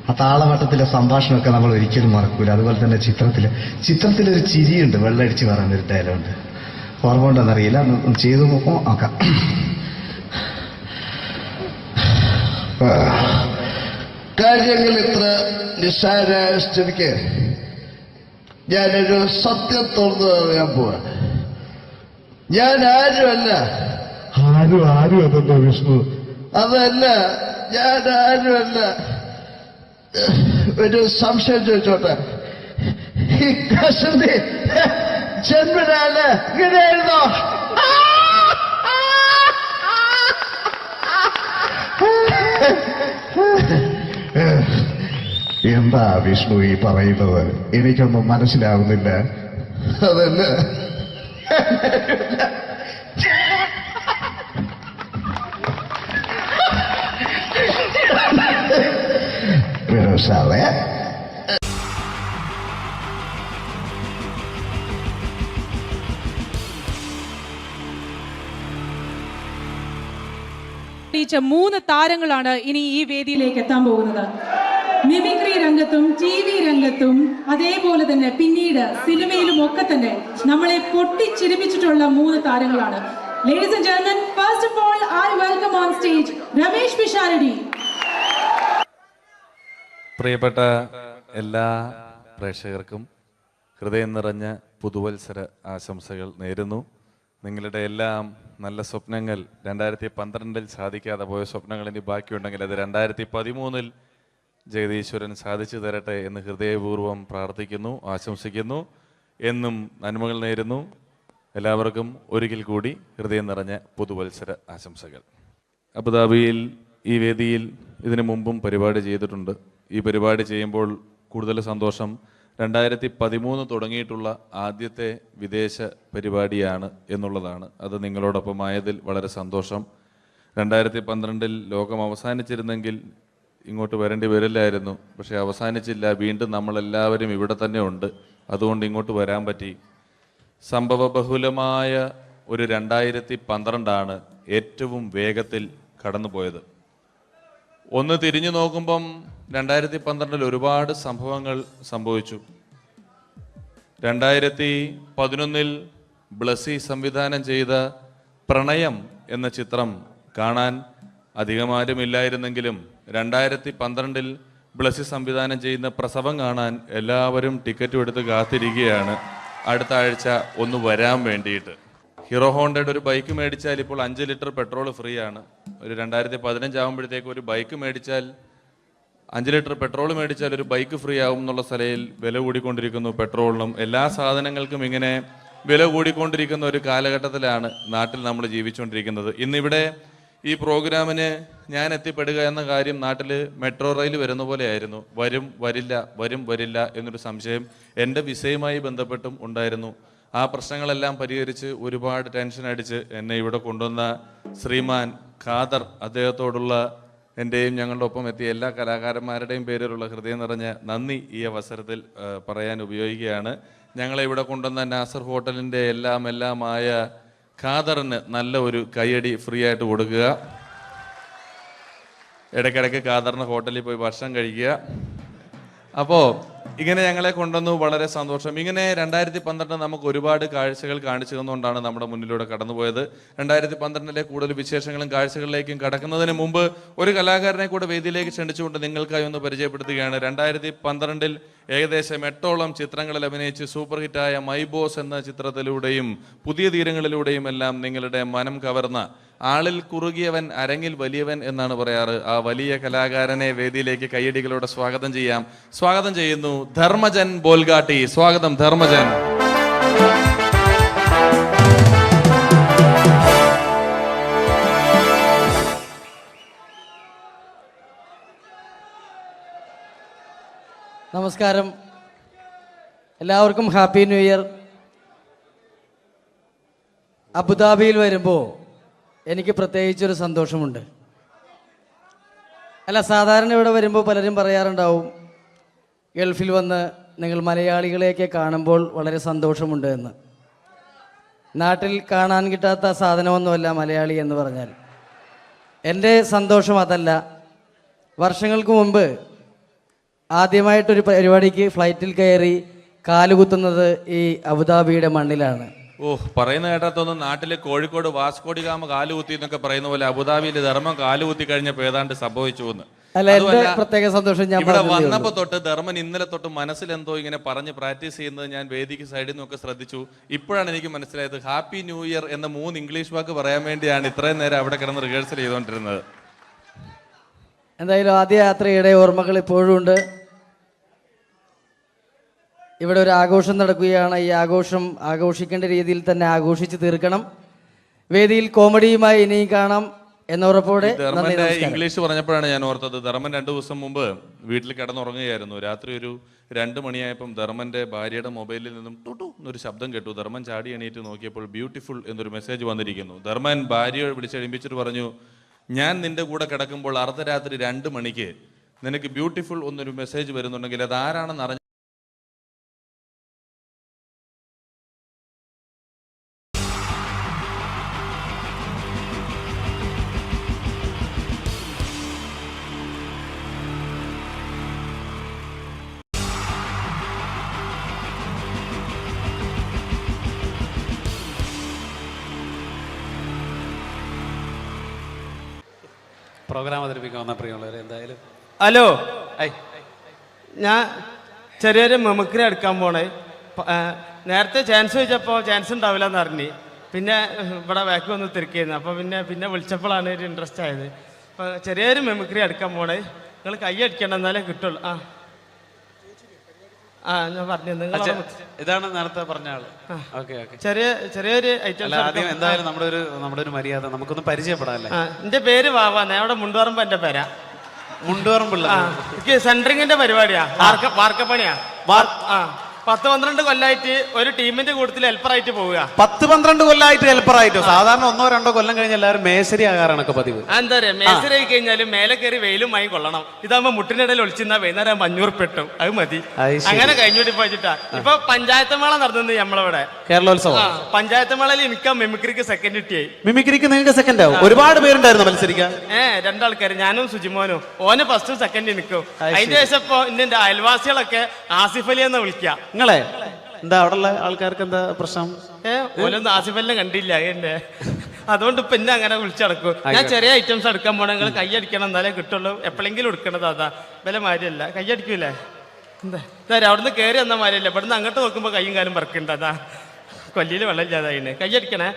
ആ താളവട്ടത്തിലെ സംഭാഷണമൊക്കെ നമ്മൾ ഒരിക്കലും മറക്കൂല. അതുപോലെ തന്നെ ചിത്രത്തിലൊരു ചിരിയുണ്ട്, വെള്ളടിച്ച് പറയാൻ ഒരു ഡയലോഗുണ്ട്. ഓർമ്മ ഉണ്ടെന്നറിയില്ല, ഒന്ന് ചെയ്തു നോക്കാം. കാര്യങ്ങൾ ഇത്ര നിസ്സാരമായ സ്ഥിതിക്ക് ഞാനൊരു സത്യം തുറന്നു പറയാൻ പോവാ. ഞാൻ ആരുമല്ല. ആരും അതെന്താ വിഷ്ണു? അതല്ല, ഞാൻ ആരുമല്ല. ഒരു സംശയം ചോദിച്ചോട്ടെ, ഈ കസന്തി ജന്മനാണ് ഇങ്ങനെയായിരുന്നോ? എന്താ വിഷ്ണു ഈ പറയുന്നത്? എനിക്കൊന്നും മനസ്സിലാവുന്നില്ല. അതല്ല, സാറേ ടീച്ചർ 3 താരങ്ങളാണ് ഇനി ഈ വേദിയിലേക്ക് എത്താൻ പോകുന്നത്. മിമിക്രി രംഗത്തും TV രംഗത്തും അതേപോലെ തന്നെ പിന്നീട് സിനിമയിലും ഒക്കെ തന്നെ നമ്മളെ പൊട്ടിച്ചിരിപ്പിച്ചിട്ടുള്ള 3 താരങ്ങളാണ്. Ladies and gentlemen, first of all, I welcome on stage Ramesh Pisharadi. പ്രിയപ്പെട്ട എല്ലാ പ്രേക്ഷകർക്കും ഹൃദയം നിറഞ്ഞ പുതുവത്സര ആശംസകൾ നേരുന്നു. നിങ്ങളുടെ എല്ലാം നല്ല സ്വപ്നങ്ങൾ 2012 സാധിക്കാതെ പോയ സ്വപ്നങ്ങൾ ഇനി ബാക്കിയുണ്ടെങ്കിൽ അത് 2013 ജഗദീശ്വരൻ സാധിച്ചു തരട്ടെ എന്ന് ഹൃദയപൂർവ്വം പ്രാർത്ഥിക്കുന്നു, ആശംസിക്കുന്നു. എന്നും നന്മകൾ നേരുന്നു. എല്ലാവർക്കും ഒരിക്കൽ കൂടി ഹൃദയം നിറഞ്ഞ പുതുവത്സര ആശംസകൾ. അബുദാബിയിൽ ഈ വേദിയിൽ ഇതിനു മുമ്പും പരിപാടി ചെയ്തിട്ടുണ്ട്. ഈ പരിപാടി ചെയ്യുമ്പോൾ കൂടുതൽ സന്തോഷം 2013 തുടങ്ങിയിട്ടുള്ള ആദ്യത്തെ വിദേശ പരിപാടിയാണ് എന്നുള്ളതാണ്. അത് നിങ്ങളോടൊപ്പമായതിൽ വളരെ സന്തോഷം. 2012 ലോകം അവസാനിച്ചിരുന്നെങ്കിൽ ഇങ്ങോട്ട് വരേണ്ടി വരില്ലായിരുന്നു. പക്ഷേ അവസാനിച്ചില്ല. വീണ്ടും നമ്മളെല്ലാവരും ഇവിടെ തന്നെ ഉണ്ട്. അതുകൊണ്ട് ഇങ്ങോട്ട് വരാൻ പറ്റി. സംഭവബഹുലമായ ഒരു 2012 ഏറ്റവും വേഗത്തിൽ കടന്നുപോയത്. ഒന്ന് തിരിഞ്ഞു നോക്കുമ്പം 2012 ഒരുപാട് സംഭവങ്ങൾ സംഭവിച്ചു. 2011 ബ്ലസി സംവിധാനം ചെയ്ത പ്രണയം എന്ന ചിത്രം കാണാൻ അധികമാരുമില്ലായിരുന്നെങ്കിലും 2012 ബ്ലസി സംവിധാനം ചെയ്യുന്ന പ്രസവം കാണാൻ എല്ലാവരും ടിക്കറ്റും എടുത്ത് കാത്തിരിക്കുകയാണ് അടുത്ത ആഴ്ച ഒന്ന് വരാൻ വേണ്ടിയിട്ട്. ഹീറോ ഹോണ്ടയുടെ ഒരു ബൈക്ക് മേടിച്ചാൽ ഇപ്പോൾ 5 ലിറ്റർ പെട്രോൾ ഫ്രീ ആണ്. ഒരു 2015 ആകുമ്പോഴത്തേക്ക് ഒരു ബൈക്ക് മേടിച്ചാൽ 5 ലിറ്റർ പെട്രോൾ മേടിച്ചാൽ ഒരു ബൈക്ക് ഫ്രീ ആവും എന്നുള്ള സ്ഥലയിൽ വില കൂടിക്കൊണ്ടിരിക്കുന്നു. പെട്രോളിനും എല്ലാ സാധനങ്ങൾക്കും ഇങ്ങനെ വില കൂടിക്കൊണ്ടിരിക്കുന്ന ഒരു കാലഘട്ടത്തിലാണ് നാട്ടിൽ നമ്മൾ ജീവിച്ചുകൊണ്ടിരിക്കുന്നത്. ഇന്നിവിടെ ഈ പ്രോഗ്രാമിന് ഞാൻ എത്തിപ്പെടുക എന്ന കാര്യം നാട്ടിൽ മെട്രോ റെയിൽ വരുന്ന പോലെയായിരുന്നു. വരും വരില്ല എന്നൊരു സംശയം എൻ്റെ വിസയുമായി ബന്ധപ്പെട്ടും ഉണ്ടായിരുന്നു. ആ പ്രശ്നങ്ങളെല്ലാം പരിഹരിച്ച് ഒരുപാട് ടെൻഷൻ അടിച്ച് എന്നെ ഇവിടെ കൊണ്ടുവന്ന ശ്രീമാൻ ഖാദർ, അദ്ദേഹത്തോടുള്ള എൻ്റെയും ഞങ്ങളുടെ ഒപ്പം എത്തിയ എല്ലാ കലാകാരന്മാരുടെയും പേരിലുള്ള ഹൃദയം നിറഞ്ഞ നന്ദി ഈ അവസരത്തിൽ പറയാൻ ഉപയോഗിക്കുകയാണ്. ഞങ്ങളെ ഇവിടെ കൊണ്ടുവന്ന നാസർ ഹോട്ടലിൻ്റെ എല്ലാമായ ഖാദറിന് നല്ല ഒരു കൈയടി ഫ്രീ ആയിട്ട് കൊടുക്കുക. ഇടയ്ക്കിടയ്ക്ക് ഖാദറിന് ഹോട്ടലിൽ പോയി ഭക്ഷണം കഴിക്കുക. അപ്പോൾ ഇങ്ങനെ ഞങ്ങളെ കൊണ്ടുവന്നു, വളരെ സന്തോഷം. ഇങ്ങനെ 2012 നമുക്ക് ഒരുപാട് കാഴ്ചകൾ കാണിച്ചു തന്നുകൊണ്ടാണ് നമ്മുടെ മുന്നിലൂടെ കടന്നുപോയത്. 2012 കൂടുതൽ വിശേഷങ്ങളും കാഴ്ചകളിലേക്കും കടക്കുന്നതിന് മുമ്പ് ഒരു കലാകാരനെ കൂടെ വേദിയിലേക്ക് ക്ഷണിച്ചുകൊണ്ട് നിങ്ങൾക്കായി ഒന്ന് പരിചയപ്പെടുത്തുകയാണ്. 2012 ഏകദേശം 8ഓളം ചിത്രങ്ങളിൽ അഭിനയിച്ച് സൂപ്പർ ഹിറ്റായ മൈ ബോസ് എന്ന ചിത്രത്തിലൂടെയും പുതിയ തീരങ്ങളിലൂടെയും എല്ലാം നിങ്ങളുടെ മനം കവർന്ന, ആളിൽ കുറുകിയവൻ അരങ്ങിൽ വലിയവൻ എന്നാണ് പറയാറ്, ആ വലിയ കലാകാരനെ വേദിയിലേക്ക് കയ്യടികളോടെ സ്വാഗതം ചെയ്യാം. സ്വാഗതം ചെയ്യുന്നു ധർമ്മജൻ ബോൽഗാട്ടി. സ്വാഗതം ധർമ്മജൻ. നമസ്കാരം, എല്ലാവർക്കും ഹാപ്പി ന്യൂ ഇയർ. അബുദാബിയിൽ വരുമ്പോൾ എനിക്ക് പ്രത്യേകിച്ചൊരു സന്തോഷമുണ്ട്. അല്ല, സാധാരണ ഇവിടെ വരുമ്പോൾ പലരും പറയാറുണ്ടാവും ഗൾഫിൽ വന്ന് നിങ്ങൾ മലയാളികളെയൊക്കെ കാണുമ്പോൾ വളരെ സന്തോഷമുണ്ട് എന്ന്. നാട്ടിൽ കാണാൻ കിട്ടാത്ത സാധനമൊന്നുമല്ല മലയാളി എന്ന് പറഞ്ഞാൽ. എൻ്റെ സന്തോഷം അതല്ല. വർഷങ്ങൾക്ക് മുമ്പ് ആദ്യമായിട്ടൊരു പരിപാടിക്ക് ഫ്ലൈറ്റിൽ കയറി കാലുകുത്തുന്നത് ഈ അബുദാബിയുടെ മണ്ണിലാണ്. പറയുന്ന കേട്ടാത്തൊന്നും നാട്ടില് കോഴിക്കോട് വാസ്കോഡിഗാമ കാലുകുത്തി എന്നൊക്കെ പറയുന്ന പോലെ അബുദാബിയിൽ ധർമ്മം കാലുകുത്തി കഴിഞ്ഞപ്പോൾ ഏതാണ്ട് സംഭവിച്ചു എന്ന്. അല്ല, എന്റെ പ്രത്യേക സന്തോഷം ഞാൻ ഇവിടെ വന്നപ്പോ തൊട്ട് ധർമ്മൻ ഇന്നലെ തൊട്ട് മനസ്സിലെന്തോ ഇങ്ങനെ പറഞ്ഞ് പ്രാക്ടീസ് ചെയ്യുന്നത് ഞാൻ വേദിക്ക് സൈഡിൽ നിന്നൊക്കെ ശ്രദ്ധിച്ചു. ഇപ്പോഴാണ് എനിക്ക് മനസ്സിലായത് ഹാപ്പി ന്യൂ ഇയർ എന്ന 3 ഇംഗ്ലീഷ് വാക്ക് പറയാൻ വേണ്ടിയാണ് ഇത്രയും നേരം അവിടെ കിടന്ന് റിഹേഴ്സൽ ചെയ്തുകൊണ്ടിരുന്നത്. എന്തായാലും ആദ്യ യാത്രയുടെ ഓർമ്മകൾ ഇപ്പോഴും ഉണ്ട്. ഇവിടെ ഒരു ആഘോഷം നടക്കുകയാണ്. ഈ ആഘോഷം ആഘോഷിക്കേണ്ട രീതിയിൽ തന്നെ ആഘോഷിച്ച് തീർക്കണം. വേദിയിൽ കോമഡിയുമായി ഇനിയും കാണാം എന്ന ഉറപ്പോടെ. ധർമ്മന്റെ ഇംഗ്ലീഷ് പറഞ്ഞപ്പോഴാണ് ഞാൻ ഓർത്തത്. ധർമ്മൻ 2 ദിവസം മുമ്പ് വീട്ടിൽ കിടന്നുറങ്ങുകയായിരുന്നു. രാത്രി ഒരു 2 മണിയായപ്പം ധർമ്മന്റെ ഭാര്യയുടെ മൊബൈലിൽ നിന്നും ടുട്ടു എന്നൊരു ശബ്ദം കേട്ടു. ധർമ്മൻ ചാടി എണീറ്റ് നോക്കിയപ്പോൾ ബ്യൂട്ടിഫുൾ എന്നൊരു മെസ്സേജ് വന്നിരിക്കുന്നു. ധർമ്മൻ ഭാര്യയെ വിളിച്ചെഴുപ്പിച്ചിട്ട് പറഞ്ഞു, ഞാൻ നിന്റെ കൂടെ കിടക്കുമ്പോൾ അർദ്ധരാത്രി 2 മണിക്ക് നിനക്ക് ബ്യൂട്ടിഫുൾ എന്നൊരു മെസ്സേജ് വരുന്നുണ്ടെങ്കിൽ അത് ആരാണെന്ന് അറിഞ്ഞ പ്രോഗ്രാം അവതരിപ്പിക്കാൻ വന്ന പ്രിയമുള്ളവരെ എന്തായാലും ഹലോ, ഞാൻ ചെറിയൊരു മെമിക്രി എടുക്കാൻ പോണേ. നേരത്തെ ചാൻസ് ചോദിച്ചപ്പോൾ ചാൻസ് ഉണ്ടാവില്ല എന്ന് അറിഞ്ഞ്, പിന്നെ ഇവിടെ ബാക്ക് വന്ന് തിരക്കിയിരുന്നു. അപ്പോൾ പിന്നെ വിളിച്ചപ്പോഴാണ് ഒരു ഇൻട്രസ്റ്റ് ആയത്. അപ്പോൾ ചെറിയൊരു മെമിക്രി എടുക്കാൻ പോണേ. നിങ്ങൾ കൈ അടിക്കണം, എന്നാലേ കിട്ടുള്ളൂ. ഞാൻ പറഞ്ഞു, നിങ്ങൾ ഇതാണ് നേരത്തെ പറഞ്ഞ ആള്. ഓക്കെ ഓക്കെ, ചെറിയൊരു ഐറ്റം. ആദ്യം എന്തായാലും നമ്മുടെ ഒരു മര്യാദ നമുക്കൊന്ന് പരിചയപ്പെടാല്ലേ. എൻ്റെ പേര് വാവാ, അവിടെ മുണ്ടുപറമ്പ് എൻ്റെ പേരാ. മുണ്ടുപറമ്പുള്ള എനിക്ക് സെൻട്രിങ്ങിന്റെ പരിപാടിയാ, വാർക്കപ്പണിയാ. 10-12 കൊല്ലായിട്ട് ഒരു ടീമിന്റെ കൂട്ടത്തിൽ ഹെൽപ്പറായിട്ട് പോവുക. 10-12 കൊല്ലമായിട്ട് ഹെൽപ്പറായിട്ടോ? സാധാരണ 1-2 കൊല്ലം കഴിഞ്ഞ് എല്ലാവരും മേശരി ആകാറാണൊക്കെ പതിവ്. എന്താ പറയാ, മേശരി ആയി കഴിഞ്ഞാലും മേലെ കയറി വെയിലും മായി കൊള്ളണം. ഇതാകുമ്പോ മുട്ടിനിടയിൽ ഒളിച്ചിരുന്ന വൈകുന്നേരം 500 പെട്ടും, അത് മതി. അങ്ങനെ കഴിഞ്ഞോട്ടി പോയിട്ടാ ഇപ്പൊ പഞ്ചായത്ത് മേള നടന്നത് നമ്മളിവിടെ കേരളോത്സവം. പഞ്ചായത്ത് മേളയിൽ എനിക്ക് മിമിക്രിക്ക് സെക്കൻഡ് കിട്ടിയായി. മിമിക്രിക്ക് നിങ്ങൾക്ക് സെക്കൻഡ് ആവും? ഒരുപാട് പേരുണ്ടായിരുന്നു മത്സരിക്കാൻ. 2 ആൾക്കാർ, ഞാനും സുജിമോനും. ഓന് ഫസ്റ്റും സെക്കൻഡ് നിൽക്കും. അതിന്റെ ശേഷം ഇപ്പൊ എന്റെ അയൽവാസികളൊക്കെ ആസിഫ് അലി എന്ന് വിളിക്കാം. നിങ്ങളെ എന്താ അവിടെ ആൾക്കാർക്ക് എന്താ പ്രശ്നം? ഓലൊന്നും ആസിഫ് അലിനെ കണ്ടില്ല എന്നെ, അതുകൊണ്ട് ഇപ്പൊ എന്നെ അങ്ങനെ വിളിച്ചടക്കും. ഞാൻ ചെറിയ ഐറ്റംസ് എടുക്കാൻ പോണേ, നിങ്ങൾ കൈ അടിക്കണം, എന്നാലേ കിട്ടുള്ളൂ. എപ്പോഴെങ്കിലും എടുക്കണത് അതാ, വില മാരിയല്ല. കൈ അടിക്കൂലേ? എന്താ അവിടുന്ന് കയറി വന്ന മാരിയല്ല, ഇവിടുന്ന് അങ്ങോട്ട് നോക്കുമ്പോ കൈയും കാലും പറക്കുന്നുണ്ട്. അതാ കൊല്ലിയിൽ വെള്ളം ഇല്ലാതായിന്. കൈ അടിക്കണേ.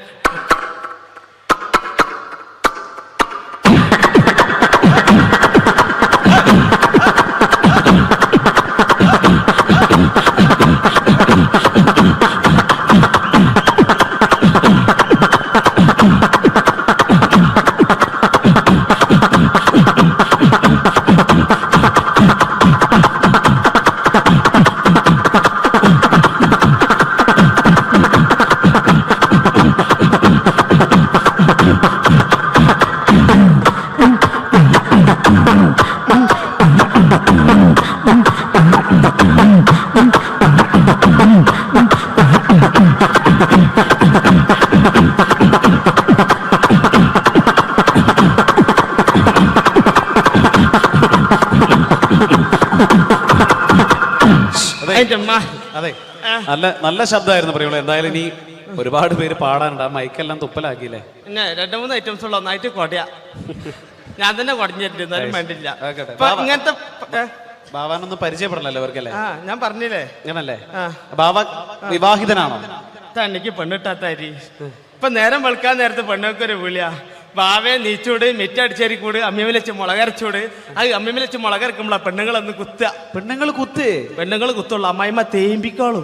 അതെ, നല്ല ശബ്ദമായിരുന്നു പറയുള്ളൂ. എന്തായാലും ഇനി ഒരുപാട് പേര് പാടാനുണ്ട്. ആ മൈക്കെല്ലാം തുപ്പലാക്കിയില്ലേ? പിന്നെ 2-3 ഐറ്റംസ് ഉള്ള ഒന്നായിട്ട് കൊടയാ. ഞാൻ തന്നെ കുടഞ്ഞിട്ടുണ്ട്, എന്നാലും വേണ്ടില്ല. ഇങ്ങനത്തെ ബാവാനൊന്നും പരിചയപ്പെടണല്ലോ ഇവർക്കല്ലേ? ഞാൻ പറഞ്ഞില്ലേ അങ്ങനല്ലേ? ബാവ വിവാഹിതനാണോ? എനിക്ക് പെണ്ണിട്ടാത്താരി. ഇപ്പൊ നേരം വെളുക്കാൻ നേരത്തെ പെണ്ണൊക്കെ ഒരു വിളിയാ, ബാവേ നീച്ചൂട്, മെറ്റടിച്ചേരിക്കൂട്, അമ്മിയമ്മ വെച്ച് മുളകരച്ചൂട്. ആ അമ്മിയമ്മ വെച്ച് മുളകരക്കുമ്പോളാ പെണ്ണുങ്ങളൊന്ന് കുത്തുക. പെണ്ണുങ്ങൾ കുത്തുള്ളൂ, അമ്മായിമ്മ തേമ്പിക്കോളും.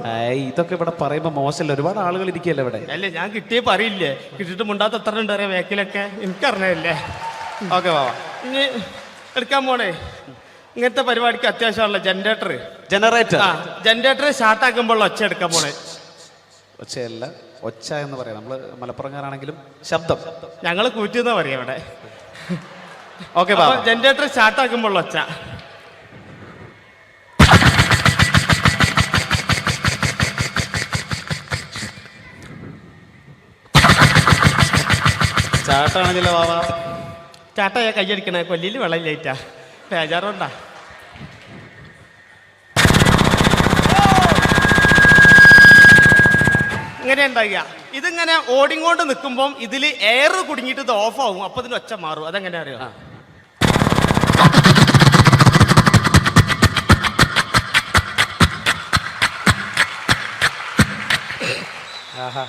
ഇതൊക്കെ ഇവിടെ പറയുമ്പോ മോശമല്ല, ഒരുപാട് ആളുകൾ ഇരിക്കല്ലേ ഇവിടെ. അല്ലേ, ഞാൻ കിട്ടിയേ പറയില്ലേ, കിട്ടിയിട്ട് മുണ്ടാത്ത എത്ര ഉണ്ട് അറിയാം വേക്കിലൊക്കെ, എനിക്കറിഞ്ഞല്ലേ. ഓക്കെ ബാവ, ഇനി എടുക്കാൻ പോണേ. ഇങ്ങനത്തെ പരിപാടിക്ക് അത്യാവശ്യമുള്ള ജനറേറ്റർ സ്റ്റാർട്ടാക്കുമ്പോൾ ഒച്ച എടുക്കാൻ പോണേ. ഒച്ചയല്ല, ഒച്ച എന്ന് പറയാം. നമ്മള് മലപ്പുറംകാരാണെങ്കിലും ശബ്ദം ഞങ്ങൾ കൂറ്റുന്ന പറയാം ഇവിടെ. ഓക്കെ, ജനറേറ്റർ സ്റ്റാർട്ടാക്കുമ്പോൾ ഒച്ച. ചാട്ടാണെങ്കിലോ ബാബാ? ചാട്ടയാ കയ്യടിക്കണേ, കൊല്ലിയിൽ വെള്ളമില്ലായിട്ടാ, ബേജാറുണ്ടാ. ഇങ്ങനെ ഉണ്ടാകുക. ഇതിങ്ങനെ ഓടിങ്ങോണ്ട് നിൽക്കുമ്പോൾ ഇതിൽ എയർ കുടുങ്ങിയിട്ട് ഇത് ഓഫ് ആവും, അപ്പൊ ഇതിന് ഒച്ച മാറും. അതെങ്ങനെ അറിയോ?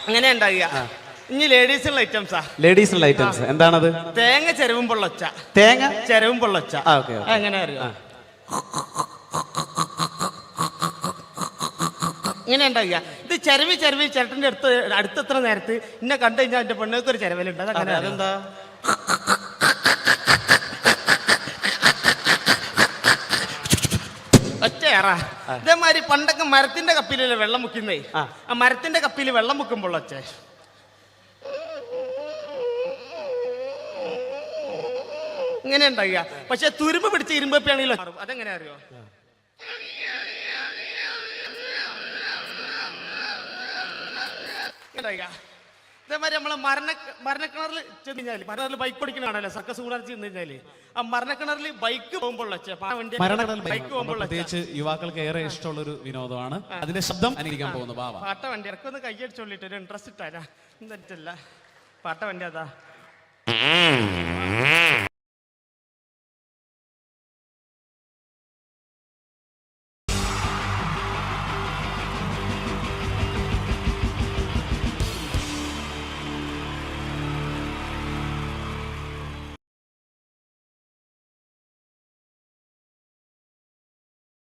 അങ്ങനെ ഉണ്ടാകുക. ഇനി ലേഡീസിനുള്ള ഐറ്റംസാ. ലേഡീസിനുള്ള ഐറ്റംസ് എന്താണത്? തേങ്ങ ചെരവുമ്പോൾ ഒച്ച. തേങ്ങ ചെരവുമ്പോൾ ഒച്ച. എങ്ങനെ അറിയോ? ഇങ്ങനെ ഉണ്ടാകുക. ഇത് ചെരവി ചേട്ടൻ്റെ അടുത്തെത്ര നേരത്ത് എന്നെ കണ്ടു കഴിഞ്ഞാൽ എൻ്റെ പെണ്ണുങ്ങൾക്ക് ഒരു ചെരവലുണ്ട്. അതങ്ങനെ അതെന്താ? ഒച്ചയേറാ. ഇതേമാതിരി പണ്ടൊക്കെ മരത്തിന്റെ കപ്പിലല്ലേ വെള്ളം മുക്കുന്നേ, ആ മരത്തിന്റെ കപ്പിൽ വെള്ളം മുക്കുമ്പോൾ ഒച്ച. ഇങ്ങനെ ഉണ്ടാകുക. പക്ഷെ തുരുമ്പ് പിടിച്ച ഇരുമ്പപ്പിയാണെങ്കിലോ അതെങ്ങനെ അറിയോ? ഇതേമാതിരി നമ്മള് മരണക്കിണറിൽ ചെന്ന് കഴിഞ്ഞാല്, മരണക്കിണറിൽ ബൈക്ക് ഓടിക്കണാണല്ലോ, സർക്കസ് കൂടാതെ ചെന്ന് കഴിഞ്ഞാല് ആ മരണക്കിണറിൽ ബൈക്ക് പോകുമ്പോൾ പ്രത്യേകിച്ച് യുവാക്കൾക്ക് ഏറെ ഇഷ്ടമുള്ള ഒരു വിനോദമാണ്. അതിന്റെ ശബ്ദം അനുകരിക്കാൻ പോകുന്നു ബാവ. പാട്ട വണ്ടി ഇറക്കൊന്ന് കൈയടിച്ചോളിട്ട് ഒരു ഇൻട്രസ്റ്റ് ഇട്ടാരാ എന്നിട്ടല്ല പാട്ട വണ്ടി അതാ.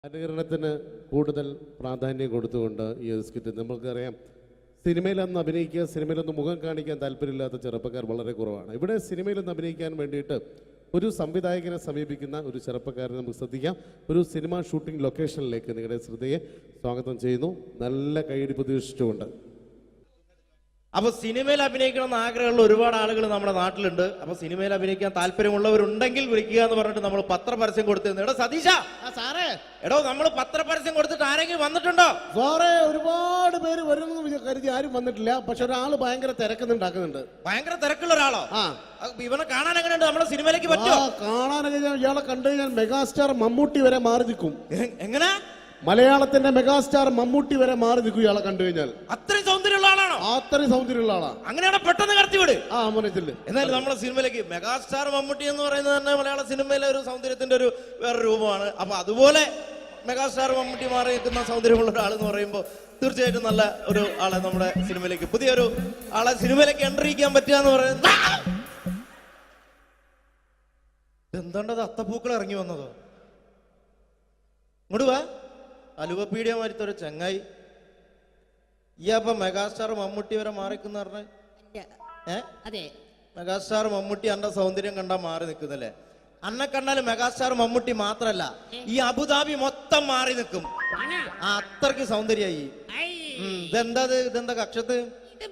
അനുകരണത്തിന് കൂടുതൽ പ്രാധാന്യം കൊടുത്തുകൊണ്ട് ഈ ഒരു സ്കിറ്റ് നമുക്കറിയാം, സിനിമയിലൊന്ന് അഭിനയിക്കുക, സിനിമയിലൊന്ന് മുഖം കാണിക്കാൻ താല്പര്യമില്ലാത്ത ചെറുപ്പക്കാർ വളരെ കുറവാണ്. ഇവിടെ സിനിമയിലൊന്ന് അഭിനയിക്കാൻ വേണ്ടിയിട്ട് ഒരു സംവിധായകനെ സമീപിക്കുന്ന ഒരു ചെറുപ്പക്കാരനെ നമുക്ക് ശ്രദ്ധിക്കാം. ഒരു സിനിമ ഷൂട്ടിംഗ് ലൊക്കേഷനിലേക്ക് നിങ്ങളുടെ ശ്രദ്ധയെ സ്വാഗതം ചെയ്യുന്നു. നല്ല കൈയടി പ്രതീക്ഷിച്ചുകൊണ്ട്. അപ്പൊ സിനിമയിൽ അഭിനയിക്കണമെന്ന് ആഗ്രഹമുള്ള ഒരുപാട് ആളുകൾ നമ്മുടെ നാട്ടിലുണ്ട്. അപ്പൊ സിനിമയിൽ അഭിനയിക്കാൻ താല്പര്യമുള്ളവരുണ്ടെങ്കിൽ വിളിക്കുക എന്ന് പറഞ്ഞിട്ട് നമ്മൾ പത്രപരസ്യം കൊടുത്തിരുന്നു. എടോ സതീശ, സാറേ, എടോ നമ്മൾ പത്രപരസ്യം കൊടുത്തിട്ട് ആരെങ്കിലും വന്നിട്ടുണ്ടോ? സാറേ, ഒരുപാട് പേര് വരുമെന്ന് കരുതി ആരും വന്നിട്ടില്ല. പക്ഷെ ഒരാൾ ഭയങ്കര തിരക്കുന്നുണ്ടാക്കുന്നുണ്ട്. ഭയങ്കര തിരക്കുള്ള ഒരാളോ? ഇവനെ കാണാൻ എങ്ങനെയുണ്ട്? നമ്മുടെ സിനിമയിലേക്ക് പറ്റുമോ? കാണാനൊക്കെ ഇയാളെ കണ്ടു കഴിഞ്ഞാൽ മെഗാസ്റ്റാർ മമ്മൂട്ടി വരെ മാറി നിൽക്കും. എങ്ങനെ? മലയാളത്തിന്റെ മെഗാസ്റ്റാർ മമ്മൂട്ടി വരെ മാറി നിൽക്കും ഇയാളെ കണ്ടു കഴിഞ്ഞാൽ. അത്രയും സൗന്ദര്യമുള്ള ആളാണോ? അത്രയും സൗന്ദര്യമുള്ള ആളാ. അങ്ങനെയാണ് പെട്ടെന്ന് കടത്തിവിട്. മനസ്സില്. എന്നാലും നമ്മുടെ സിനിമയിലേക്ക് മെഗാസ്റ്റാർ മമ്മൂട്ടി എന്ന് പറയുന്നത് തന്നെ മലയാള സിനിമയിലെ ഒരു സൗന്ദര്യത്തിന്റെ ഒരു വേറെ രൂപമാണ്. അപ്പൊ അതുപോലെ മെഗാസ്റ്റാർ മമ്മൂട്ടി മാറി നിൽക്കുന്ന സൗന്ദര്യമുള്ള ഒരാൾ എന്ന് പറയുമ്പോൾ തീർച്ചയായിട്ടും നല്ല ഒരു ആളെ നമ്മുടെ സിനിമയിലേക്ക്, പുതിയൊരു ആളെ സിനിമയിലേക്ക് എൻട്രി ചെയ്യാൻ പറ്റുക എന്ന് പറയുന്നത്. എന്താണ്ടത് അത്തപ്പൂക്കൾ ഇറങ്ങി വന്നതോ? ഇങ്ങോട്ട് വാ. അലുവപ്പീഡിയ മാറ്റൊരു ചങ്ങായി. ഈ അപ്പൊ മെഗാസ്റ്റാർ മമ്മൂട്ടി വരെ മാറിക്കുന്ന പറഞ്ഞ മെഗാസ്റ്റാർ മമ്മൂട്ടി അന്റെ സൗന്ദര്യം കണ്ടാ മാറി നിൽക്കുന്നല്ലേ? അന്നെ കണ്ടാലും മെഗാസ്റ്റാർ മമ്മൂട്ടി മാത്രല്ല, ഈ അബുദാബി മൊത്തം മാറി നിൽക്കും. അത്രക്ക് സൗന്ദര്യായി. ഇതെന്താ കക്ഷത്ത്?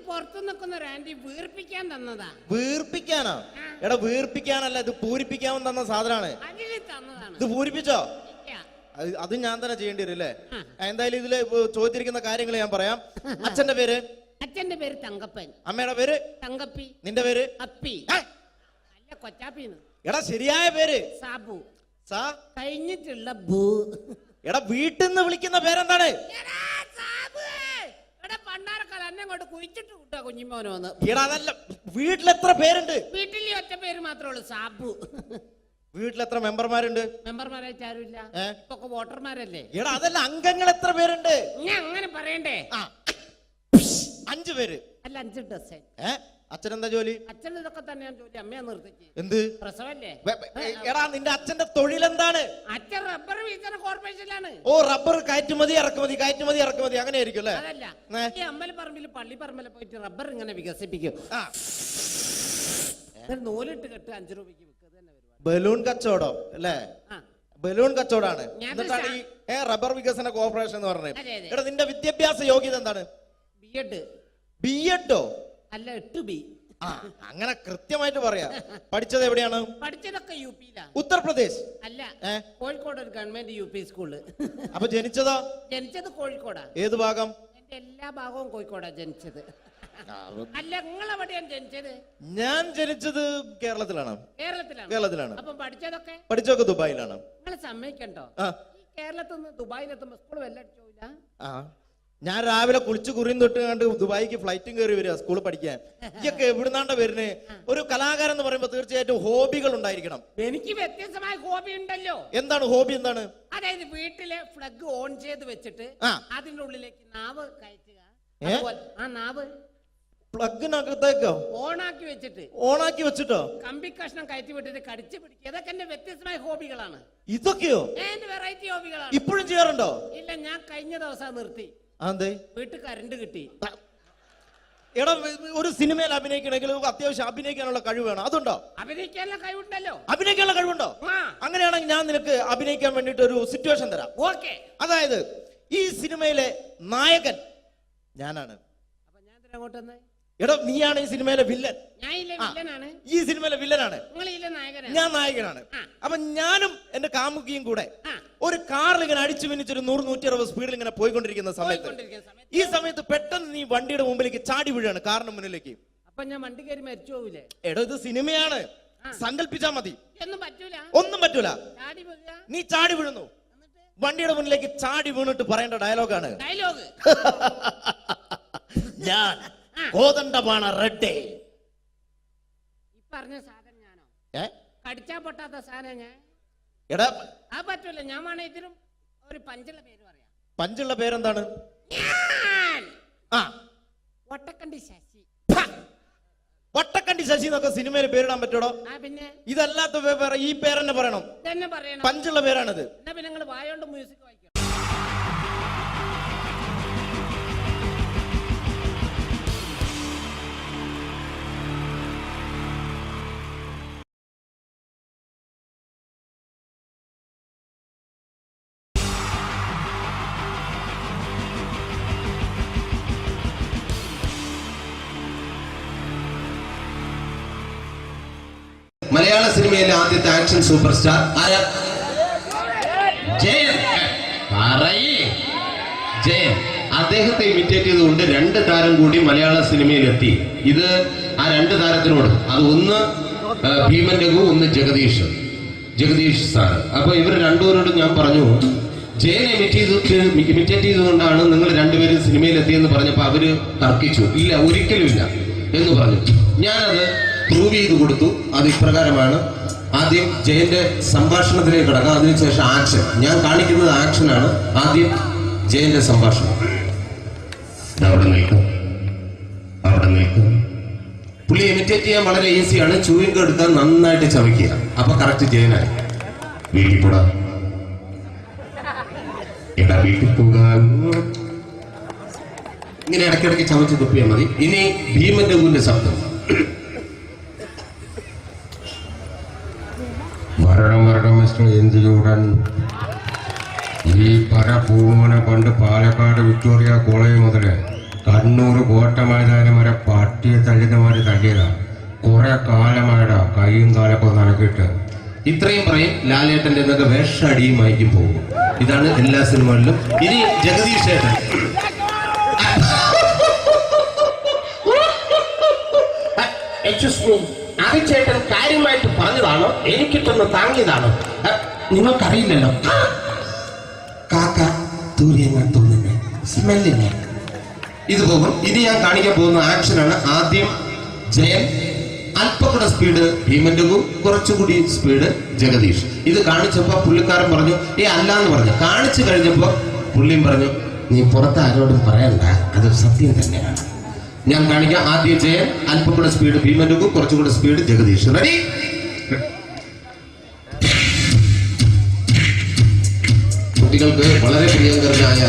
പുറത്തു നിൽക്കുന്ന ഒരു ആന്റി വീർപ്പിക്കാൻ തന്നതാ. വീർപ്പിക്കാനോ? എടാ വീർപ്പിക്കാനല്ല, ഇത് പൂരിപ്പിക്കാൻ തന്ന സാധനമാണ്. ഇത് പൂരിപ്പിച്ചോ? അത് ഞാൻ തന്നെ ചെയ്യേണ്ടി വരും അല്ലേ? എന്തായാലും ഇതില് ചോദിച്ചിരിക്കുന്ന കാര്യങ്ങൾ ഞാൻ പറയാം. അച്ഛന്റെ പേര്? അച്ഛന്റെ പേര് തങ്കപ്പൻ. അമ്മയുടെ പേര്? തങ്കപ്പി. നിന്റെ പേര്? അപ്പി. അല്ല, കൊച്ചാപ്പിന്ന്. എടാ ശരിയായ പേര്? സാബു. സാ കഴിഞ്ഞിട്ടുള്ള ബൂ. എടാ വീട്ടിൽ നിന്ന് വിളിക്കുന്ന പേരെന്താണ്? പണ്ടാരക്കാലം എന്നെ കൊണ്ട് കുഴിച്ചിട്ട് വിട്ടാ കുഞ്ഞിമോനോന്ന്. എടാ അതല്ല, വീട്ടിലെത്ര പേരുണ്ട്? വീട്ടിൽ ഒറ്റ പേര് മാത്രമേ ഉള്ളൂ, സാബു. വീട്ടിലെത്ര മെമ്പർമാരുണ്ട്? മെമ്പർമാരായിട്ട് ആരുമില്ല, ഇപ്പൊ വോട്ടർമാരല്ലേ. എടാ അതല്ല, അംഗങ്ങൾ എത്ര പേരുണ്ട്? ഞാൻ അങ്ങനെ പറയണ്ടേ? 5 പേര്. അല്ല, 5 ഡസൻ. അച്ഛനെന്താ ജോലി? അച്ഛൻ ഇതൊക്കെ തന്നെയാണ് ജോലി. അമ്മയെ നിർത്തിക്ക്. എന്ത് പ്രസവല്ലേ? എടാ നിന്റെ അച്ഛന്റെ തൊഴിൽ എന്താണ്? അച്ഛൻ റബ്ബർ വികസന കോർപ്പറേഷനിലാണ്. ഓ, റബ്ബർ കയറ്റുമതി ഇറക്കുമതി, കയറ്റുമതി ഇറക്കുമതി, അങ്ങനെ ആയിരിക്കും അല്ലേ? അതല്ല, ഈ അമ്പലപ്പറമ്പിൽ പള്ളിപ്പറമ്പിൽ പോയിട്ട് റബ്ബർ ഇങ്ങനെ വികസിപ്പിക്കും. നൂലിട്ട് കെട്ട് 5 രൂപയ്ക്ക് വിൽക്കുക. ബലൂൺ കച്ചവടം അല്ലേ? ബലൂൺ കച്ചവടാണ്. എന്നിട്ടാണ് ഈ റബ്ബർ വികസന കോർപ്പറേഷൻ എന്ന് പറഞ്ഞത്. എടാ നിന്റെ വിദ്യാഭ്യാസ യോഗ്യത എന്താണ്? ബിഎഡ്. ബിഎഡോ? അല്ല, 8B. അങ്ങനെ കൃത്യമായിട്ട് പറയാ. പഠിച്ചത് എവിടെയാണ്? പഠിച്ചതൊക്കെ യുപിയിലാണ്. ഉത്തർപ്രദേശ്? അല്ല, കോഴിക്കോട് ഒരു ഗവൺമെന്റ് യുപി സ്കൂള്. അപ്പൊ ജനിച്ചതോ? ജനിച്ചത് കോഴിക്കോടാ. ഏത് ഭാഗം? എന്റെ എല്ലാ ഭാഗവും കോഴിക്കോടാ ജനിച്ചത്. അല്ല, നിങ്ങളെവിടെയാണ് ജനിച്ചത്? ഞാൻ ജനിച്ചത് കേരളത്തിലാണ്. കേരളത്തിലാണ്. അപ്പൊ പഠിച്ചതൊക്കെ? പഠിച്ചതൊക്കെ ദുബായിലാണ്. നിങ്ങൾ സമ്മതിക്കണ്ടോ? ഈ കേരളത്തിൽ നിന്ന് ദുബായിലെത്തുമ്പോ സ്കൂൾ വെല്ലടിച്ചോയില്ല. ഞാൻ രാവിലെ കുളിച്ച് കുറിയും തൊട്ട് കണ്ട് ദുബായിക്ക് ഫ്ലൈറ്റും കയറി വരിക സ്കൂളിൽ പഠിക്കാൻ. ഇതൊക്കെ എവിടുന്നാണ്ട വരുന്നത്? ഒരു കലാകാരൻ എന്ന് പറയുമ്പോൾ തീർച്ചയായിട്ടും ഹോബികൾ ഉണ്ടായിരിക്കണം. എനിക്ക് വ്യത്യസ്തമായ ഹോബി ഉണ്ടല്ലോ. എന്താണ് ഹോബി? എന്താണ്? അതായത് വീട്ടിലെ ഫ്ലഗ് ഓൺ ചെയ്ത് വെച്ചിട്ട് അതിന്റെ ഉള്ളിലേക്ക് നാവ് കയറ്റുക. ആ നാവ് പ്ലഗിനകത്തേക്കോ ഓണാക്കി വെച്ചിട്ട്? ഓണാക്കി വെച്ചിട്ടോ? കമ്പി കഷ്ണം കയറ്റി വിട്ടിട്ട് കടിച്ചു പിടിക്കുക. ഇതൊക്കെ എന്റെ വ്യത്യസ്തമായ ഹോബികളാണ്. ഇതൊക്കെയോ? എന്റെ വെറൈറ്റി ഹോബികളാണ്. ഇപ്പോഴും ചെയ്യാറുണ്ടോ? ഇല്ല, ഞാൻ കഴിഞ്ഞ ദിവസം നിർത്തി. വീട്ടിൽ കറണ്ട് കിട്ടി. എടാ, ഒരു സിനിമയിൽ അഭിനയിക്കണമെങ്കിൽ അത്യാവശ്യം അഭിനയിക്കാനുള്ള കഴിവ് വേണം. അതുണ്ടോ? അഭിനയിക്കാനുള്ള കഴിവുണ്ടല്ലോ. അഭിനയിക്കാനുള്ള കഴിവുണ്ടോ? അങ്ങനെയാണെങ്കിൽ ഞാൻ നിനക്ക് അഭിനയിക്കാൻ വേണ്ടിട്ട് ഒരു സിറ്റുവേഷൻ തരാം. ഓക്കെ. അതായത് ഈ സിനിമയിലെ നായകൻ ഞാനാണ്. അപ്പൊ ഞാൻ അങ്ങോട്ട് എടാ, നീയാണ് ഈ സിനിമയിലെ വില്ലൻ. ഈ സിനിമയിലെ വില്ലനാണ്. ഞാൻ നായകനാണ്. അപ്പൊ ഞാനും എന്റെ കാമുകിയും കൂടെ ഒരു കാറിൽ ഇങ്ങനെ അടിച്ചു മിനിച്ചൊരു 100-160 സ്പീഡിൽ ഇങ്ങനെ പോയിക്കൊണ്ടിരിക്കുന്ന സമയത്ത് ഈ സമയത്ത് പെട്ടെന്ന് നീ വണ്ടിയുടെ മുമ്പിലേക്ക് ചാടി വീഴാണ്, കാറിന് മുന്നിലേക്ക്. അപ്പൊ ഞാൻ വണ്ടി കയറി മരിച്ചു പോവില്ലേ? എടോ, ഇത് സിനിമയാണ്, സങ്കല്പിച്ചാ മതി. ഒന്നും പറ്റൂല. നീ ചാടി വീഴുന്നു, വണ്ടിയുടെ മുന്നിലേക്ക് ചാടി വീണിട്ട് പറയേണ്ട ഡയലോഗാണ്. ഞാൻ കോതണ്ടമാണ് റെഡ്. പറഞ്ഞ സാധനം ഞാനോ? കടിച്ചാ പൊട്ടാത്ത സാധനം ഞാൻ. എടാ, ആ പറ്റൂല. ഞാൻ വേണേ ഇതിലും ഒരു പഞ്ചുള്ള പേര് പറയാം. പഞ്ചുള്ള പേരെന്താണ്? വട്ടക്കണ്ടി ശശി. വട്ടക്കണ്ടി ശശി എന്നൊക്കെ സിനിമയിൽ പേരിടാൻ പറ്റൂടോ? ഇതല്ലാത്ത ഈ പേരെന്നെ പറയണം. പഞ്ചുള്ള പേരാണിത്. പിന്നെ നിങ്ങൾ വായോണ്ട് മ്യൂസിക് വായിക്കോ? മലയാള സിനിമയിലെ ആദ്യത്തെ ആക്ഷൻ സൂപ്പർ സ്റ്റാർ ആരാ? ജയൻ. ജയൻ. അദ്ദേഹത്തെ ഇമിറ്റേറ്റ് ചെയ്തുകൊണ്ട് 2 താരം കൂടി മലയാള സിനിമയിലെത്തി. ഇത് ആ 2 താരത്തിനോട്, അത് ഒന്ന് ഭീമൻ രഘു, ഒന്ന് ജഗദീഷ് സാർ. അപ്പൊ ഇവർ രണ്ടുപേരോടും ഞാൻ പറഞ്ഞു, ജയനെ ഇമിറ്റേറ്റ് ചെയ്തുകൊണ്ടാണ് നിങ്ങൾ രണ്ടുപേരും സിനിമയിലെത്തിയെന്ന് പറഞ്ഞപ്പോൾ അവര് തർക്കിച്ചു. ഇല്ല, ഒരിക്കലും ഇല്ല എന്ന് പറഞ്ഞു. ഞാനത് പ്രൂവ് ചെയ്ത് കൊടുത്തു. അത് ഇപ്രകാരമാണ്. ആദ്യം ജയന്റെ സംഭാഷണത്തിലേക്ക് കിടക്കാം, അതിനുശേഷം ആക്ഷൻ. ഞാൻ കാണിക്കുന്നത് ആക്ഷനാണ്. ആദ്യം ജയന്റെ സംഭാഷണം. അവിടെ നിൽക്കും. പുള്ളി ഇമിറ്റേറ്റ് ചെയ്യാൻ വളരെ ഈസിയാണ്. ചൂയിങ് എടുത്താൽ നന്നായിട്ട് ചവയ്ക്കുക. അപ്പൊ കറക്റ്റ് ജയനായി. വീട്ടിൽ പോടാ, എടാ വീട്ടിൽ പോകാൻ. ഇങ്ങനെ ഇടയ്ക്കിടയ്ക്ക് ചവച്ച് തുപ്പിയാൽ മതി. ഇനി ഭീമൻ രഘുവിന്റെ ശബ്ദം. വരണം മിസ്റ്റർ എന്തിയൂടൻ. ഈ പരപൂമനെ പണ്ട് പാലക്കാട് വിക്ടോറിയ കോളേജ് മുതല് കണ്ണൂർ കോട്ട മൈതാനം വരെ പട്ടിയെ തല്ലുന്നമാര് തല്ലിയതാ. കുറെ കാലമായടാ കൈയും കാലൊക്കെ നടക്കിയിട്ട്. ഇത്രയും പറയും. ലാലേട്ടന്റെ എന്നൊക്കെ വേഷടിയുമായിരിക്കും പോകും. ഇതാണ് എല്ലാ സിനിമകളിലും. ഇനി ജഗദീഷ് ഏട്ടൻ. ചേട്ടൻ കാര്യമായിട്ട് പറഞ്ഞതാണോ എനിക്കിട്ടൊന്ന് താങ്ങിയതാണോ? നിങ്ങൾക്കറിയില്ലല്ലോ. കാക്ക തൂരിയെന്ന് തോന്നുന്നു, സ്മെല്ലിനെ. ഇത് പോകും. ഇനി ഞാൻ കാണിക്കാൻ പോകുന്ന ആക്ഷനാണ്. ആദ്യം ജയൻ, അല്പം കൂടെ സ്പീഡ് ഭീമൻ രഘു, കുറച്ചുകൂടി സ്പീഡ് ജഗദീഷ്. ഇത് കാണിച്ചപ്പോ പുള്ളിക്കാരൻ പറഞ്ഞു അല്ലാന്ന് പറഞ്ഞു. കാണിച്ചു കഴിഞ്ഞപ്പോ പുള്ളിയും പറഞ്ഞു നീ പുറത്ത് ആരോടും പറയണ്ട, അത് സത്യം തന്നെയാണ്. ഞാൻ കാണിക്കാം. ആദ്യം ജയൻ, അല്പം കൂടെ സ്പീഡ് ഭീമൻ രഘു, കുറച്ചുകൂടെ സ്പീഡ് ജഗദീഷ്. റെഡി? കുട്ടികൾക്ക് വളരെ പ്രിയങ്കരനായ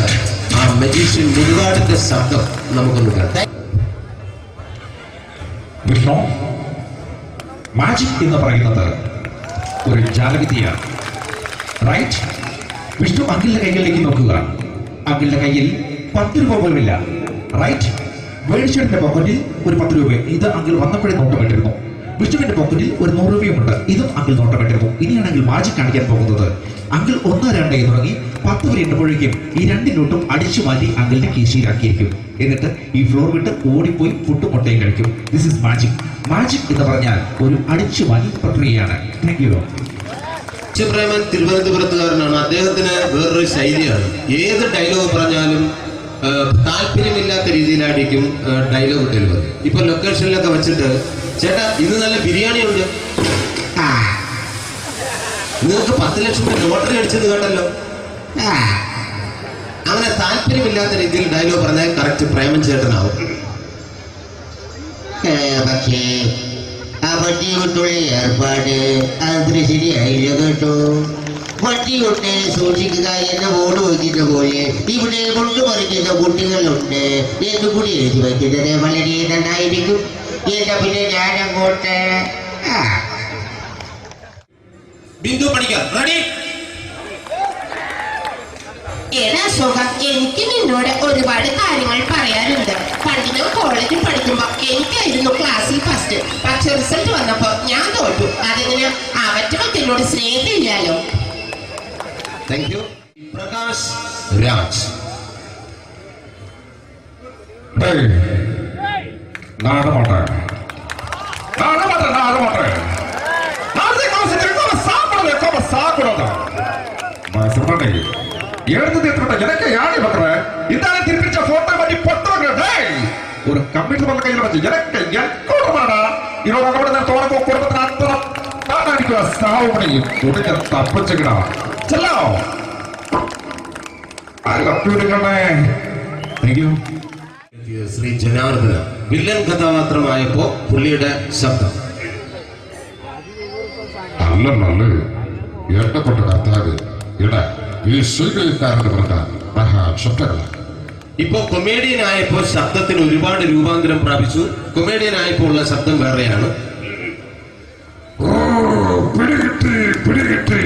ആ മജീഷ്യൻ മുരുകാടിന്റെ ശബ്ദം നമുക്കൊന്ന് കേൾക്കാം. വിഷ്ണു, മാജിക് എന്ന് പറയുന്നത് ഒരു ജാലവിദ്യയാണ്. റൈറ്റ്? വിഷ്ണു അങ്കിളിന്റെ കൈകളിലേക്ക് നോക്കുക. അങ്കിളിന്റെ കയ്യിൽ 10 രൂപ പോലുമില്ല. റൈറ്റ്? വേണിച്ചേട്ടന്റെ പോക്കറ്റിൽ ഒരു 10 രൂപ. ഇത് അങ്കിൾ വന്നപ്പോഴേ നോട്ടമിട്ടിരുന്നു. വിഷ്ണുവിന്റെ പോക്കറ്റിൽ ഒരു 100 രൂപയുമുണ്ട്. ഇതും അങ്കിൾ നോട്ടമിട്ടിരുന്നു. ഇനിയാണെങ്കിൽ മാജിക് കാണിക്കാൻ പോകുന്നത്. അങ്കിൾ 1, 2 എന്ന് തുടങ്ങി 10 വരെ എണ്ണപ്പോഴേക്കും ഈ 2 നോട്ടും അടിച്ചു മാറ്റി അങ്കിളിന്റെ കീശയിലാക്കിയിരിക്കും. എന്നിട്ട് ഈ ഫ്ലോർ വിട്ട് ഓടിപ്പോയി ഫുഡ് മുട്ടയും കഴിക്കും. This is magic. മാജിക് എന്ന് പറഞ്ഞാൽ ഒരു അടിച്ചു മാറ്റി പ്രക്രിയയാണ്. Thank you. ചിത്രമൻ തിരുവനന്തപുരത്തുകാരനാണ്. അദ്ദേഹത്തിന് വേറൊരു ശൈലിയാണ്. ഏത് ഡയലോഗ് പറഞ്ഞാലും താല്പര്യമില്ലാത്ത രീതിയിലായിരിക്കും ഡയലോഗ് ഡെലിവറി. ഇപ്പൊ ലൊക്കേഷനിലൊക്കെ വെച്ചിട്ട് ചേട്ടാ ഇന്ന് നല്ല ബിരിയാണി ഉണ്ട്, നിങ്ങൾക്ക് 10 ലക്ഷം രൂപ ലോട്ടറി അടിച്ചെന്ന് കേട്ടല്ലോ. അങ്ങനെ താല്പര്യമില്ലാത്ത രീതിയിൽ ഡയലോഗ് പറഞ്ഞാൽ കറക്റ്റ് പ്രേമൻ ചേട്ടനാവും. പക്ഷേ ആ വട്ടി കൊണ്ടുള്ള ഏർപ്പാട് അത്ര ശരിയായില്ല കേട്ടോ. വട്ടി കൊണ്ട് സൂക്ഷിക്കുക എന്ന ബോർഡ് വയ്ക്കുന്ന പോലെ ഇവിടെ കൊണ്ടുപറിക്കുന്ന കുട്ടികളുണ്ട് എന്ന് കൂടി എഴുതി വയ്ക്കുന്നത് വളരെ നന്നായിരിക്കും. എന്നാ പിന്നെ ഞാനങ്ങോട്ട് ബിന്ദു പഠിക്കാം. റെഡി? ഏതാ സുഖം, എനിക്ക് നിന്നോട് ഒരുപാട് കാര്യങ്ങൾ പറയാനുണ്ട്. പണ്ട് ഞാൻ കോളേജിൽ പഠിക്കുമ്പോ എനിക്കായിരുന്നു ക്ലാസ്സിൽ ഫസ്റ്റ്. പക്ഷെ റിസൾട്ട് വന്നപ്പോ ഞാൻ തോറ്റു. അതിന് അവറ്റൊക്കെ എന്നോട് സ്നേഹമില്ലല്ലോ. Thank you. പ്രകാശ് രാജ്. ஒரு கம்ப்யூட்டர் பண்ண கையில் வச்சு எனக்கு என்கூடமாடா இதோட தோணக்கோ குடும்பത്തിന് അത്ര സാവ് പണിയും ഉടനെ തപ്പിച്ചുകിടാ ചെല്ലോ. ശ്രീ ജനാർദ്ദന വില്ലൻ കഥാപാത്രമായപ്പോ പുള്ളിയുടെ ശബ്ദം. നല്ല എണ്ണപ്പെട്ട കർത്താവ് ഇട ഈ സ്വീകരിക്കാരെന്ന് പറഞ്ഞ ശബ്ദങ്ങളാണ്. ഇപ്പൊ കൊമേഡിയൻ ആയപ്പോ ശബ്ദത്തിന് ഒരുപാട് രൂപാന്തരം പ്രാപിച്ചു. കൊമേഡിയൻ ആയപ്പോ ഉള്ള ശബ്ദം വേറെയാണ്. പിടികിട്ടി